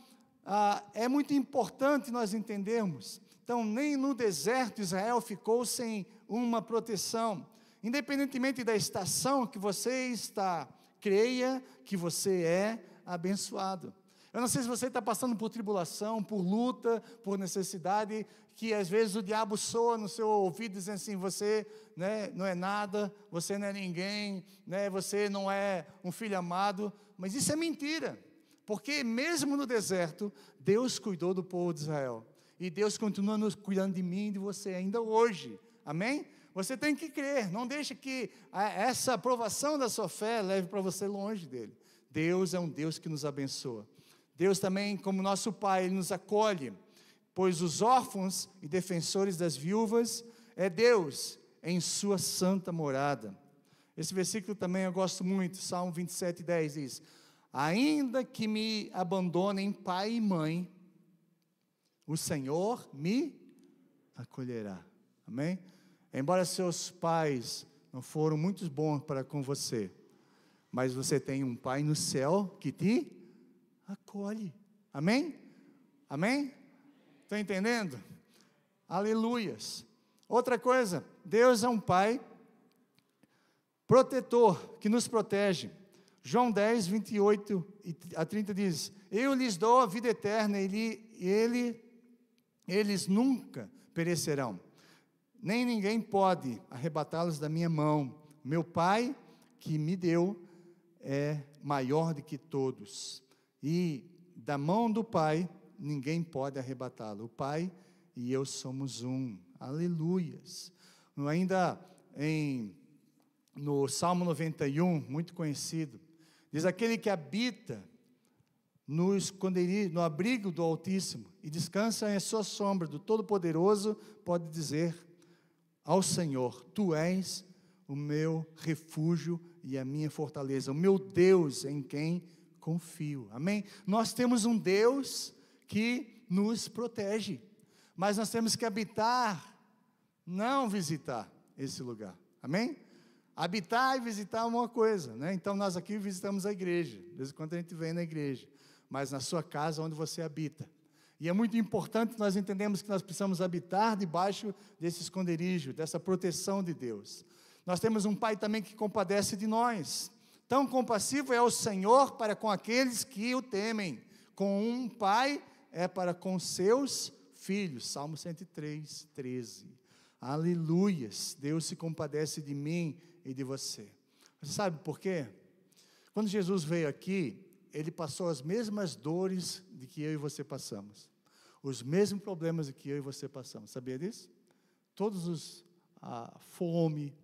Speaker 1: é muito importante nós entendermos. Então, nem no deserto Israel ficou sem uma proteção. Independentemente da estação que você está, creia que você é abençoado. Eu não sei se você está passando por tribulação, por luta, por necessidade, que às vezes o diabo soa no seu ouvido dizendo assim, você, né, não é nada, você não é ninguém, né, você não é um filho amado, mas isso é mentira, porque mesmo no deserto, Deus cuidou do povo de Israel, e Deus continua cuidando de mim e de você ainda hoje, amém? Você tem que crer, não deixe que essa aprovação da sua fé leve para você longe dele. Deus é um Deus que nos abençoa. Deus também, como nosso Pai, Ele nos acolhe, pois os órfãos e defensores das viúvas é Deus em sua santa morada. Esse versículo também eu gosto muito, Salmo 27:10 diz, ainda que me abandonem pai e mãe, o Senhor me acolherá. Amém? Embora seus pais não foram muito bons para com você, mas você tem um Pai no céu que te acolhe. Amém? Amém? Estão entendendo? Aleluias. Outra coisa, Deus é um Pai protetor, que nos protege. João 10, 28 a 30 diz, eu lhes dou a vida eterna, eles nunca perecerão, nem ninguém pode arrebatá-los da minha mão. Meu Pai que me deu é maior do que todos, e da mão do Pai ninguém pode arrebatá-lo. O Pai e eu somos um. Aleluias. Ainda no Salmo 91, muito conhecido, diz, aquele que habita no abrigo do Altíssimo e descansa em sua sombra do Todo-Poderoso, pode dizer ao Senhor, tu és o meu refúgio e a minha fortaleza, o meu Deus em quem confio. Amém? Nós temos um Deus que nos protege, mas nós temos que habitar, não visitar esse lugar. Amém? Habitar e visitar é uma coisa, né? Então nós aqui visitamos a igreja, de vez em quando a gente vem na igreja, mas na sua casa onde você habita. E é muito importante nós entendermos que nós precisamos habitar debaixo desse esconderijo, dessa proteção de Deus. Nós temos um Pai também que compadece de nós. Tão compassivo é o Senhor para com aqueles que o temem. Com um pai é para com seus filhos. Salmo 103, 13. Aleluias. Deus se compadece de mim e de você. Você sabe por quê? Quando Jesus veio aqui, Ele passou as mesmas dores de que eu e você passamos. Os mesmos problemas de que eu e você passamos. Sabia disso? fome,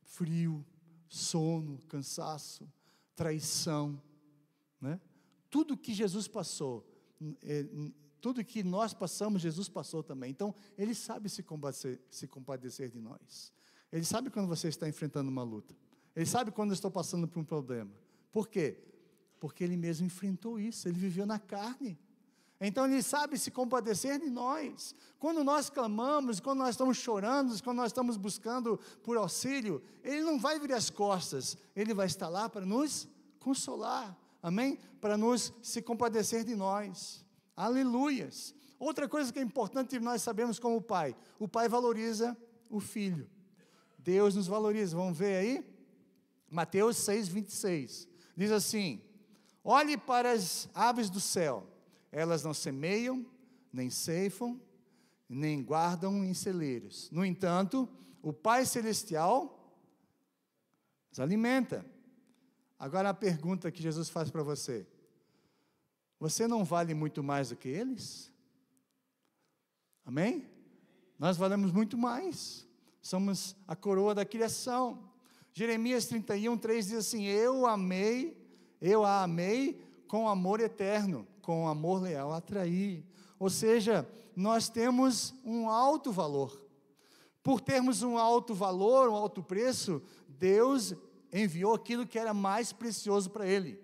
Speaker 1: frio, sono, cansaço, traição, né? Tudo que Jesus passou, tudo que nós passamos, Jesus passou também. Então, Ele sabe se compadecer de nós. Ele sabe quando você está enfrentando uma luta. Ele sabe quando eu estou passando por um problema. Por quê? Porque Ele mesmo enfrentou isso, Ele viveu na carne. Então, Ele sabe se compadecer de nós. Quando nós clamamos, quando nós estamos chorando, quando nós estamos buscando por auxílio, Ele não vai virar as costas, Ele vai estar lá para nos consolar, amém? Para nos se compadecer de nós, aleluias. Outra coisa que é importante nós sabemos como pai, o pai valoriza o filho, Deus nos valoriza, vamos ver aí? Mateus 6:26, diz assim: olhe para as aves do céu, elas não semeiam, nem ceifam, nem guardam em celeiros, no entanto, o Pai Celestial as alimenta. Agora a pergunta que Jesus faz para você: você não vale muito mais do que eles? Amém? Nós valemos muito mais, somos a coroa da criação. Jeremias 31:3 diz assim: eu a amei com amor eterno, com amor leal atraí. Ou seja, nós temos um alto valor. Por termos um alto valor, um alto preço, Deus enviou aquilo que era mais precioso para Ele,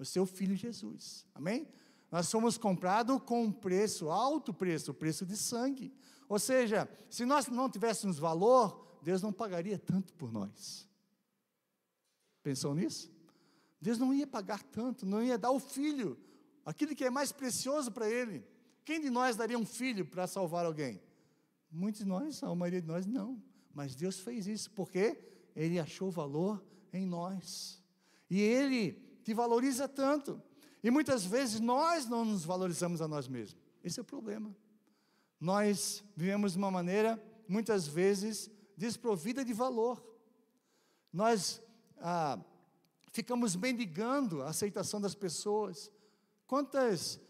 Speaker 1: o seu Filho Jesus, amém? Nós somos comprados com um preço, alto preço, o preço de sangue. Ou seja, se nós não tivéssemos valor, Deus não pagaria tanto por nós. Pensou nisso? Deus não ia pagar tanto, não ia dar o Filho, aquilo que é mais precioso para Ele. Quem de nós daria um filho para salvar alguém? Muitos de nós, a maioria de nós não, mas Deus fez isso, porque Ele achou valor em nós, e Ele te valoriza tanto, e muitas vezes nós não nos valorizamos a nós mesmos. Esse é o problema. Nós vivemos de uma maneira, muitas vezes, desprovida de valor. Nós ficamos mendigando a aceitação das pessoas. Quantas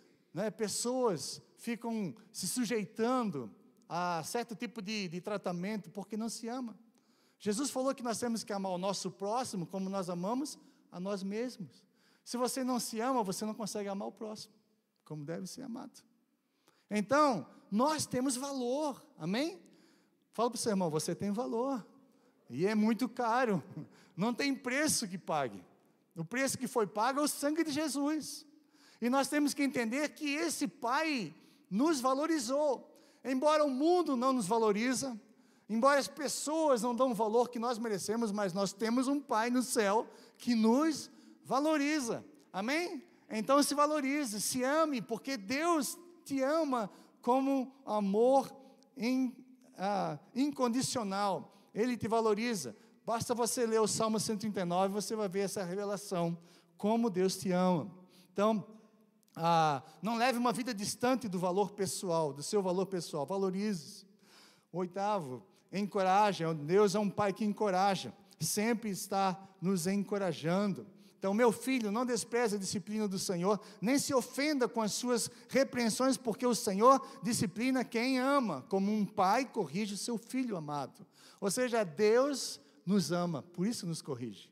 Speaker 1: pessoas ficam se sujeitando a certo tipo de tratamento porque não se ama? Jesus falou que nós temos que amar o nosso próximo como nós amamos a nós mesmos. Se você não se ama, você não consegue amar o próximo como deve ser amado. Então, nós temos valor, amém? Fala para o seu irmão: você tem valor, e é muito caro, não tem preço que pague. O preço que foi pago é o sangue de Jesus, e nós temos que entender que esse Pai nos valorizou, embora o mundo não nos valoriza, embora as pessoas não dão o valor que nós merecemos, mas nós temos um Pai no céu que nos valoriza, amém? Então se valorize, se ame, porque Deus te ama como amor incondicional, Ele te valoriza. Basta você ler o Salmo 139, você vai ver essa revelação, como Deus te ama. Então, não leve uma vida distante do valor pessoal, do seu valor pessoal, valorize. Oitavo, encoraja. Deus é um Pai que encoraja, sempre está nos encorajando. Então, meu filho, não despreze a disciplina do Senhor, nem se ofenda com as suas repreensões, porque o Senhor disciplina quem ama, como um pai corrige o seu filho amado. Ou seja, Deus nos ama, por isso nos corrige,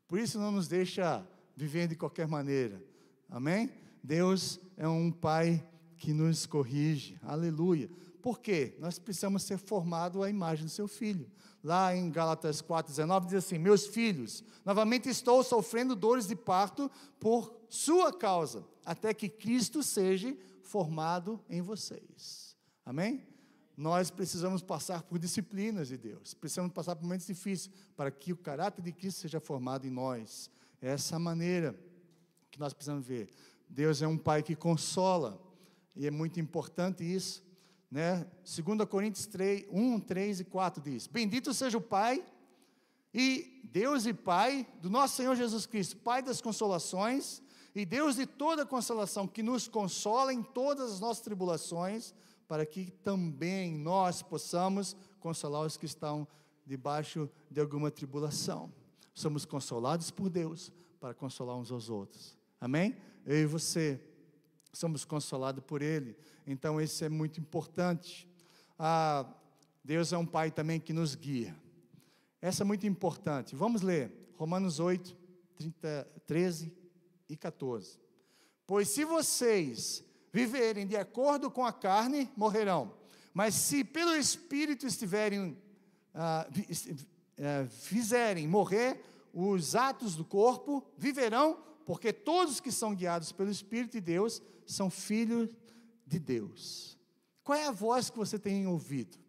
Speaker 1: por isso não nos deixa viver de qualquer maneira, amém? Deus é um Pai que nos corrige, aleluia. Por quê? Nós precisamos ser formados à imagem do seu Filho. Lá em Gálatas 4:19 diz assim: meus filhos, novamente estou sofrendo dores de parto por sua causa, até que Cristo seja formado em vocês, amém? Nós precisamos passar por disciplinas de Deus, precisamos passar por momentos difíceis, para que o caráter de Cristo seja formado em nós. É essa maneira que nós precisamos ver. Deus é um Pai que consola, e é muito importante isso, né? 2 Coríntios 1, 3 e 4 diz: bendito seja o Pai, e Deus e Pai do nosso Senhor Jesus Cristo, Pai das consolações, e Deus de toda consolação, que nos consola em todas as nossas tribulações, para que também nós possamos consolar os que estão debaixo de alguma tribulação. Somos consolados por Deus, para consolar uns aos outros, amém? Eu e você somos consolados por Ele, então isso é muito importante. Deus é um Pai também que nos guia. Essa é muito importante. Vamos ler Romanos 8, 13 e 14. Pois se vocês viverem de acordo com a carne, morrerão. Mas se pelo Espírito fizerem morrer os atos do corpo, viverão, porque todos que são guiados pelo Espírito de Deus são filhos de Deus. Qual é a voz que você tem ouvido?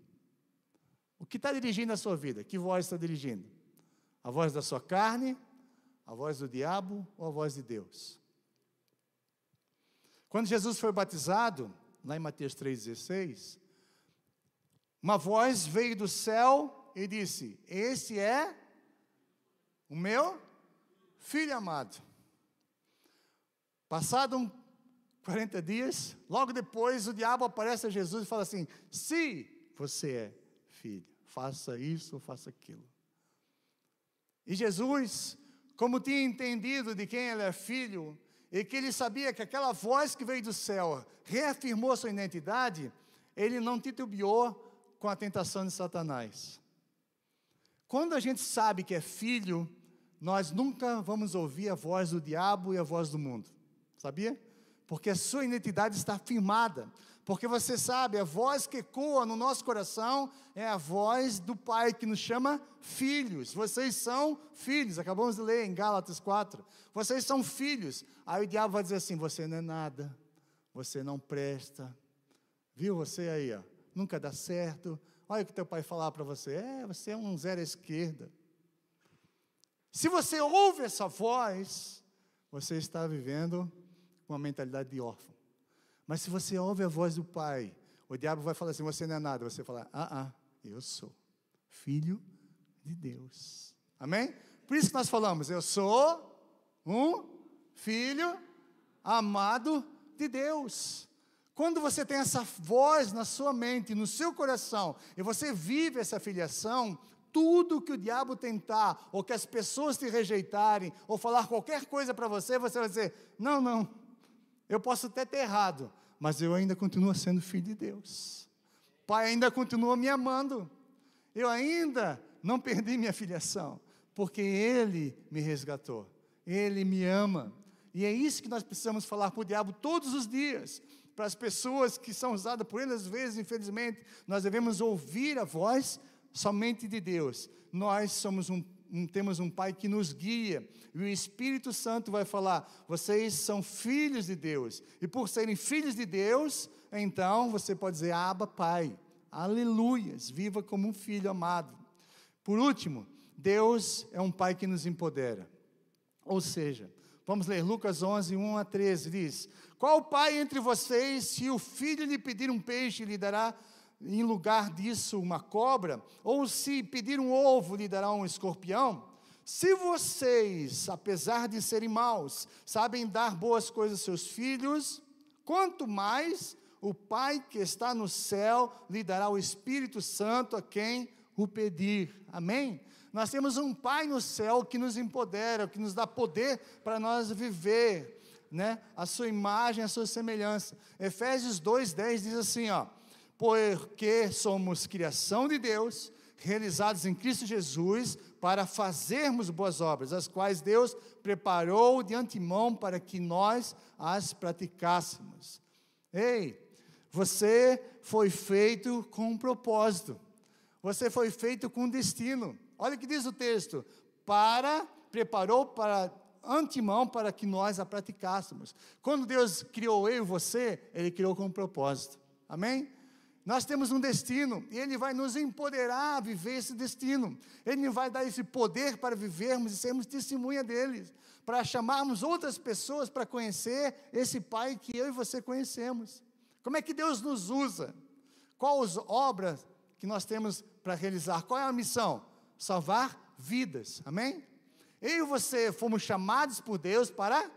Speaker 1: O que está dirigindo a sua vida? Que voz está dirigindo? A voz da sua carne, a voz do diabo ou a voz de Deus? Quando Jesus foi batizado, lá em Mateus 3,16, uma voz veio do céu e disse: esse é o meu filho amado. Passado 40 dias, logo depois o diabo aparece a Jesus e fala assim: se você é filho, faça isso ou faça aquilo. E Jesus, como tinha entendido de quem ele é filho, e que ele sabia que aquela voz que veio do céu reafirmou sua identidade, ele não titubeou com a tentação de Satanás. Quando a gente sabe que é filho, nós nunca vamos ouvir a voz do diabo e a voz do mundo, sabia? Porque a sua identidade está firmada, porque você sabe, a voz que ecoa no nosso coração é a voz do Pai que nos chama filhos. Vocês são filhos, acabamos de ler em Gálatas 4, vocês são filhos. Aí o diabo vai dizer assim: você não é nada, você não presta, viu você aí, ó, nunca dá certo. Olha o que teu pai falar para você: você é um zero à esquerda. Se você ouve essa voz, você está vivendo uma mentalidade de órfão. Mas se você ouve a voz do Pai, o diabo vai falar assim: você não é nada. Você fala: eu sou filho de Deus. Amém? Por isso que nós falamos: eu sou um filho amado de Deus. Quando você tem essa voz na sua mente, no seu coração, e você vive essa filiação, tudo que o diabo tentar, ou que as pessoas te rejeitarem, ou falar qualquer coisa para você, você vai dizer: não, eu posso até ter errado, mas eu ainda continuo sendo filho de Deus. Pai ainda continua me amando. Eu ainda não perdi minha filiação, porque Ele me resgatou. Ele me ama. E é isso que nós precisamos falar para o diabo todos os dias. Para as pessoas que são usadas por ele, às vezes, infelizmente, nós devemos ouvir a voz somente de Deus. Nós somos temos um Pai que nos guia, e o Espírito Santo vai falar: vocês são filhos de Deus, e por serem filhos de Deus, então você pode dizer: Abba, Pai, aleluias, viva como um filho amado. Por último, Deus é um Pai que nos empodera, ou seja, vamos ler Lucas 11, 1 a 13, diz: qual pai entre vocês, se o filho lhe pedir um peixe, lhe dará em lugar disso uma cobra? Ou se pedir um ovo, lhe dará um escorpião? Se vocês, apesar de serem maus, sabem dar boas coisas aos seus filhos, quanto mais o Pai que está no céu lhe dará o Espírito Santo a quem o pedir. Amém? Nós temos um Pai no céu que nos empodera, que nos dá poder para nós viver, né, a sua imagem, a sua semelhança. Efésios 2:10 diz assim, porque somos criação de Deus, realizados em Cristo Jesus, para fazermos boas obras, as quais Deus preparou de antemão para que nós as praticássemos. Ei, você foi feito com um propósito, você foi feito com um destino. Olha o que diz o texto: preparou para antemão para que nós a praticássemos. Quando Deus criou eu e você, Ele criou com um propósito. Amém? Nós temos um destino, e Ele vai nos empoderar a viver esse destino. Ele vai dar esse poder para vivermos e sermos testemunha dele, para chamarmos outras pessoas para conhecer esse Pai que eu e você conhecemos. Como é que Deus nos usa? Quais obras que nós temos para realizar? Qual é a missão? Salvar vidas. Amém? Eu e você fomos chamados por Deus para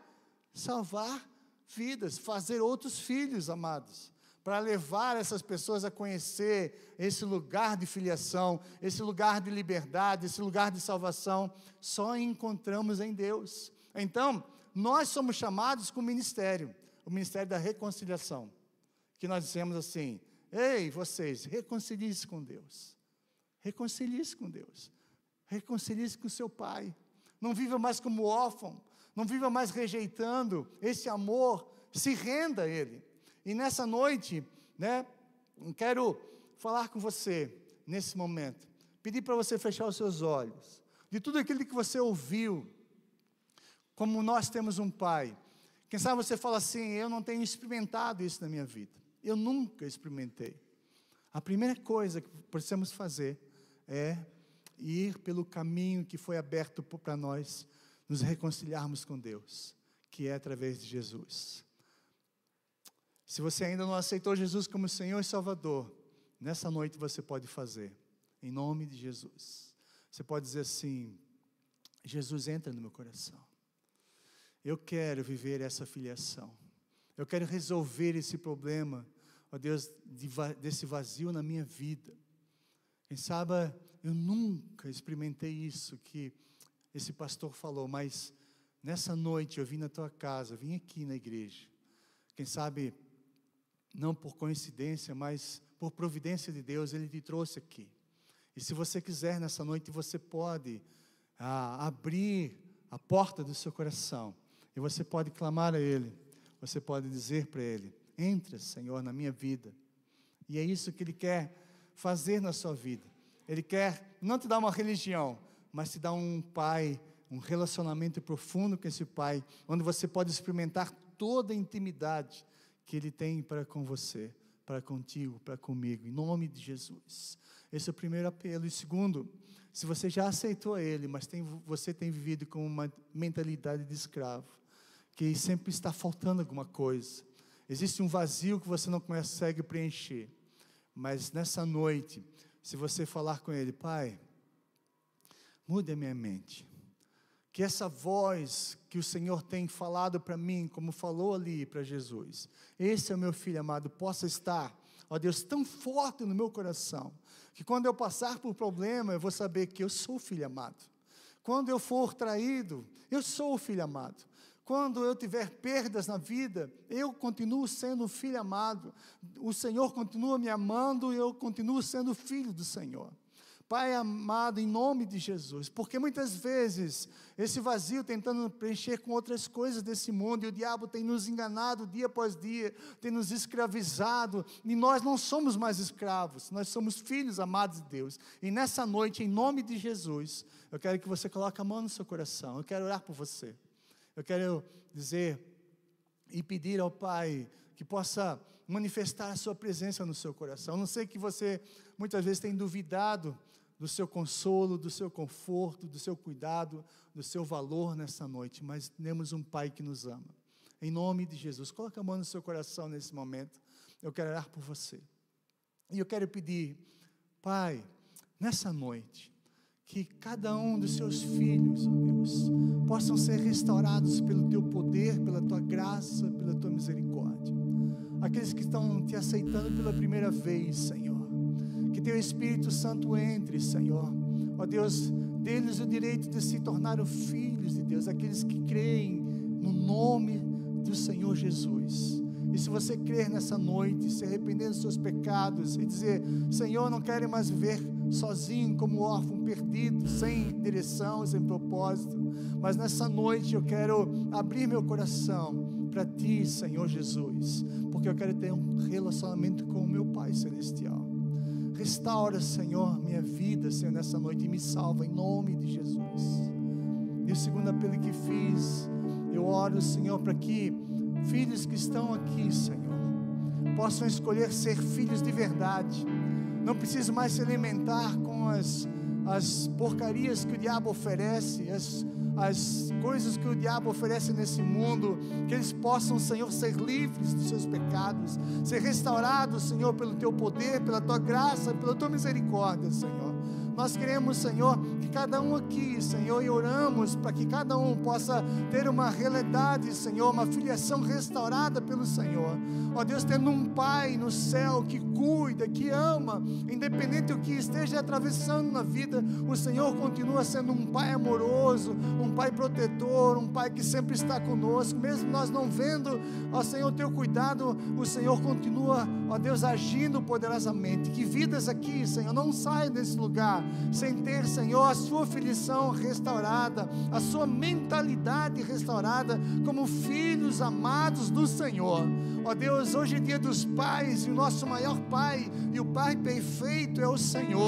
Speaker 1: salvar vidas, fazer outros filhos amados, para levar essas pessoas a conhecer esse lugar de filiação, esse lugar de liberdade, esse lugar de salvação, só encontramos em Deus. Então, nós somos chamados com o ministério da reconciliação, que nós dizemos assim: Ei, vocês, reconcilie-se com Deus. Reconcilie-se com Deus. Reconcilie-se com seu pai. Não viva mais como órfão. Não viva mais rejeitando esse amor. Se renda a Ele. E nessa noite, né, quero falar com você, nesse momento. Pedir para você fechar os seus olhos. De tudo aquilo que você ouviu. Como nós temos um pai. Quem sabe você fala assim, eu não tenho experimentado isso na minha vida. Eu nunca experimentei. A primeira coisa que precisamos fazer é ir pelo caminho que foi aberto para nós, nos reconciliarmos com Deus, que é através de Jesus. Se você ainda não aceitou Jesus como Senhor e Salvador, nessa noite você pode fazer, em nome de Jesus. Você pode dizer assim, Jesus, entra no meu coração. Eu quero viver essa filiação. Eu quero resolver esse problema, ó Deus, desse vazio na minha vida. Quem sabe, eu nunca experimentei isso que esse pastor falou, mas nessa noite eu vim na tua casa, vim aqui na igreja. Quem sabe, não por coincidência, mas por providência de Deus, Ele te trouxe aqui. E se você quiser nessa noite, você pode abrir a porta do seu coração. E você pode clamar a Ele. Você pode dizer para Ele, entra, Senhor, na minha vida. E é isso que Ele quer fazer na sua vida. Ele quer não te dar uma religião, mas te dar um pai, um relacionamento profundo com esse pai, onde você pode experimentar toda a intimidade que Ele tem para com você, para contigo, para comigo, em nome de Jesus. Esse é o primeiro apelo. E segundo, se você já aceitou Ele, mas você tem vivido com uma mentalidade de escravo, que sempre está faltando alguma coisa, existe um vazio que você não consegue preencher, mas nessa noite, se você falar com Ele, Pai, mude a minha mente, que essa voz que o Senhor tem falado para mim, como falou ali para Jesus, esse é o meu filho amado, possa estar, ó Deus, tão forte no meu coração, que quando eu passar por problema, eu vou saber que eu sou filho amado. Quando eu for traído, eu sou o filho amado. Quando eu tiver perdas na vida, eu continuo sendo filho amado. O Senhor continua me amando e eu continuo sendo filho do Senhor. Pai amado, em nome de Jesus, porque muitas vezes esse vazio tentando preencher com outras coisas desse mundo, e o diabo tem nos enganado dia após dia, tem nos escravizado, e nós não somos mais escravos, nós somos filhos amados de Deus. E nessa noite, em nome de Jesus, eu quero que você coloque a mão no seu coração, eu quero orar por você. Eu quero dizer e pedir ao Pai que possa manifestar a sua presença no seu coração. Eu não sei que você muitas vezes tem duvidado do seu consolo, do seu conforto, do seu cuidado, do seu valor nessa noite, mas temos um Pai que nos ama. Em nome de Jesus, coloque a mão no seu coração nesse momento. Eu quero orar por você. E eu quero pedir, Pai, nessa noite, que cada um dos seus filhos, ó Deus, possam ser restaurados pelo Teu poder, pela Tua graça, pela Tua misericórdia. Aqueles que estão Te aceitando pela primeira vez, Senhor, que Teu Espírito Santo entre, Senhor, ó Deus, dê-lhes o direito de se tornar filhos de Deus, aqueles que creem no nome do Senhor Jesus. E se você crer nessa noite, se arrepender dos seus pecados e dizer, Senhor, não quero mais viver sozinho, como órfão perdido, sem direção, sem propósito, mas nessa noite eu quero abrir meu coração para Ti, Senhor Jesus, porque eu quero ter um relacionamento com o meu Pai Celestial. Restaura, Senhor, minha vida, Senhor, nessa noite, e me salva, em nome de Jesus. E o segundo apelo que fiz, eu oro, Senhor, para que filhos que estão aqui, Senhor, possam escolher ser filhos de verdade. Não preciso mais se alimentar com as porcarias que o diabo oferece, as coisas que o diabo oferece nesse mundo, que eles possam, Senhor, ser livres dos seus pecados, ser restaurados, Senhor, pelo Teu poder, pela Tua graça, pela Tua misericórdia, Senhor. Nós queremos, Senhor, que cada um aqui, Senhor, e oramos para que cada um possa ter uma realidade, Senhor, uma filiação restaurada pelo Senhor. Ó Deus, tendo um Pai no céu que cuida, que ama, independente do que esteja atravessando na vida, o Senhor continua sendo um Pai amoroso, um Pai protetor, um Pai que sempre está conosco, mesmo nós não vendo, ó Senhor, teu cuidado, o Senhor continua, ó Deus, agindo poderosamente. Que vidas aqui, Senhor, não saiam desse lugar sem ter, Senhor, a sua filiação restaurada, a sua mentalidade restaurada como filhos amados do Senhor. Ó Deus, hoje é dia dos pais, e o nosso maior Pai, e o Pai perfeito é o Senhor.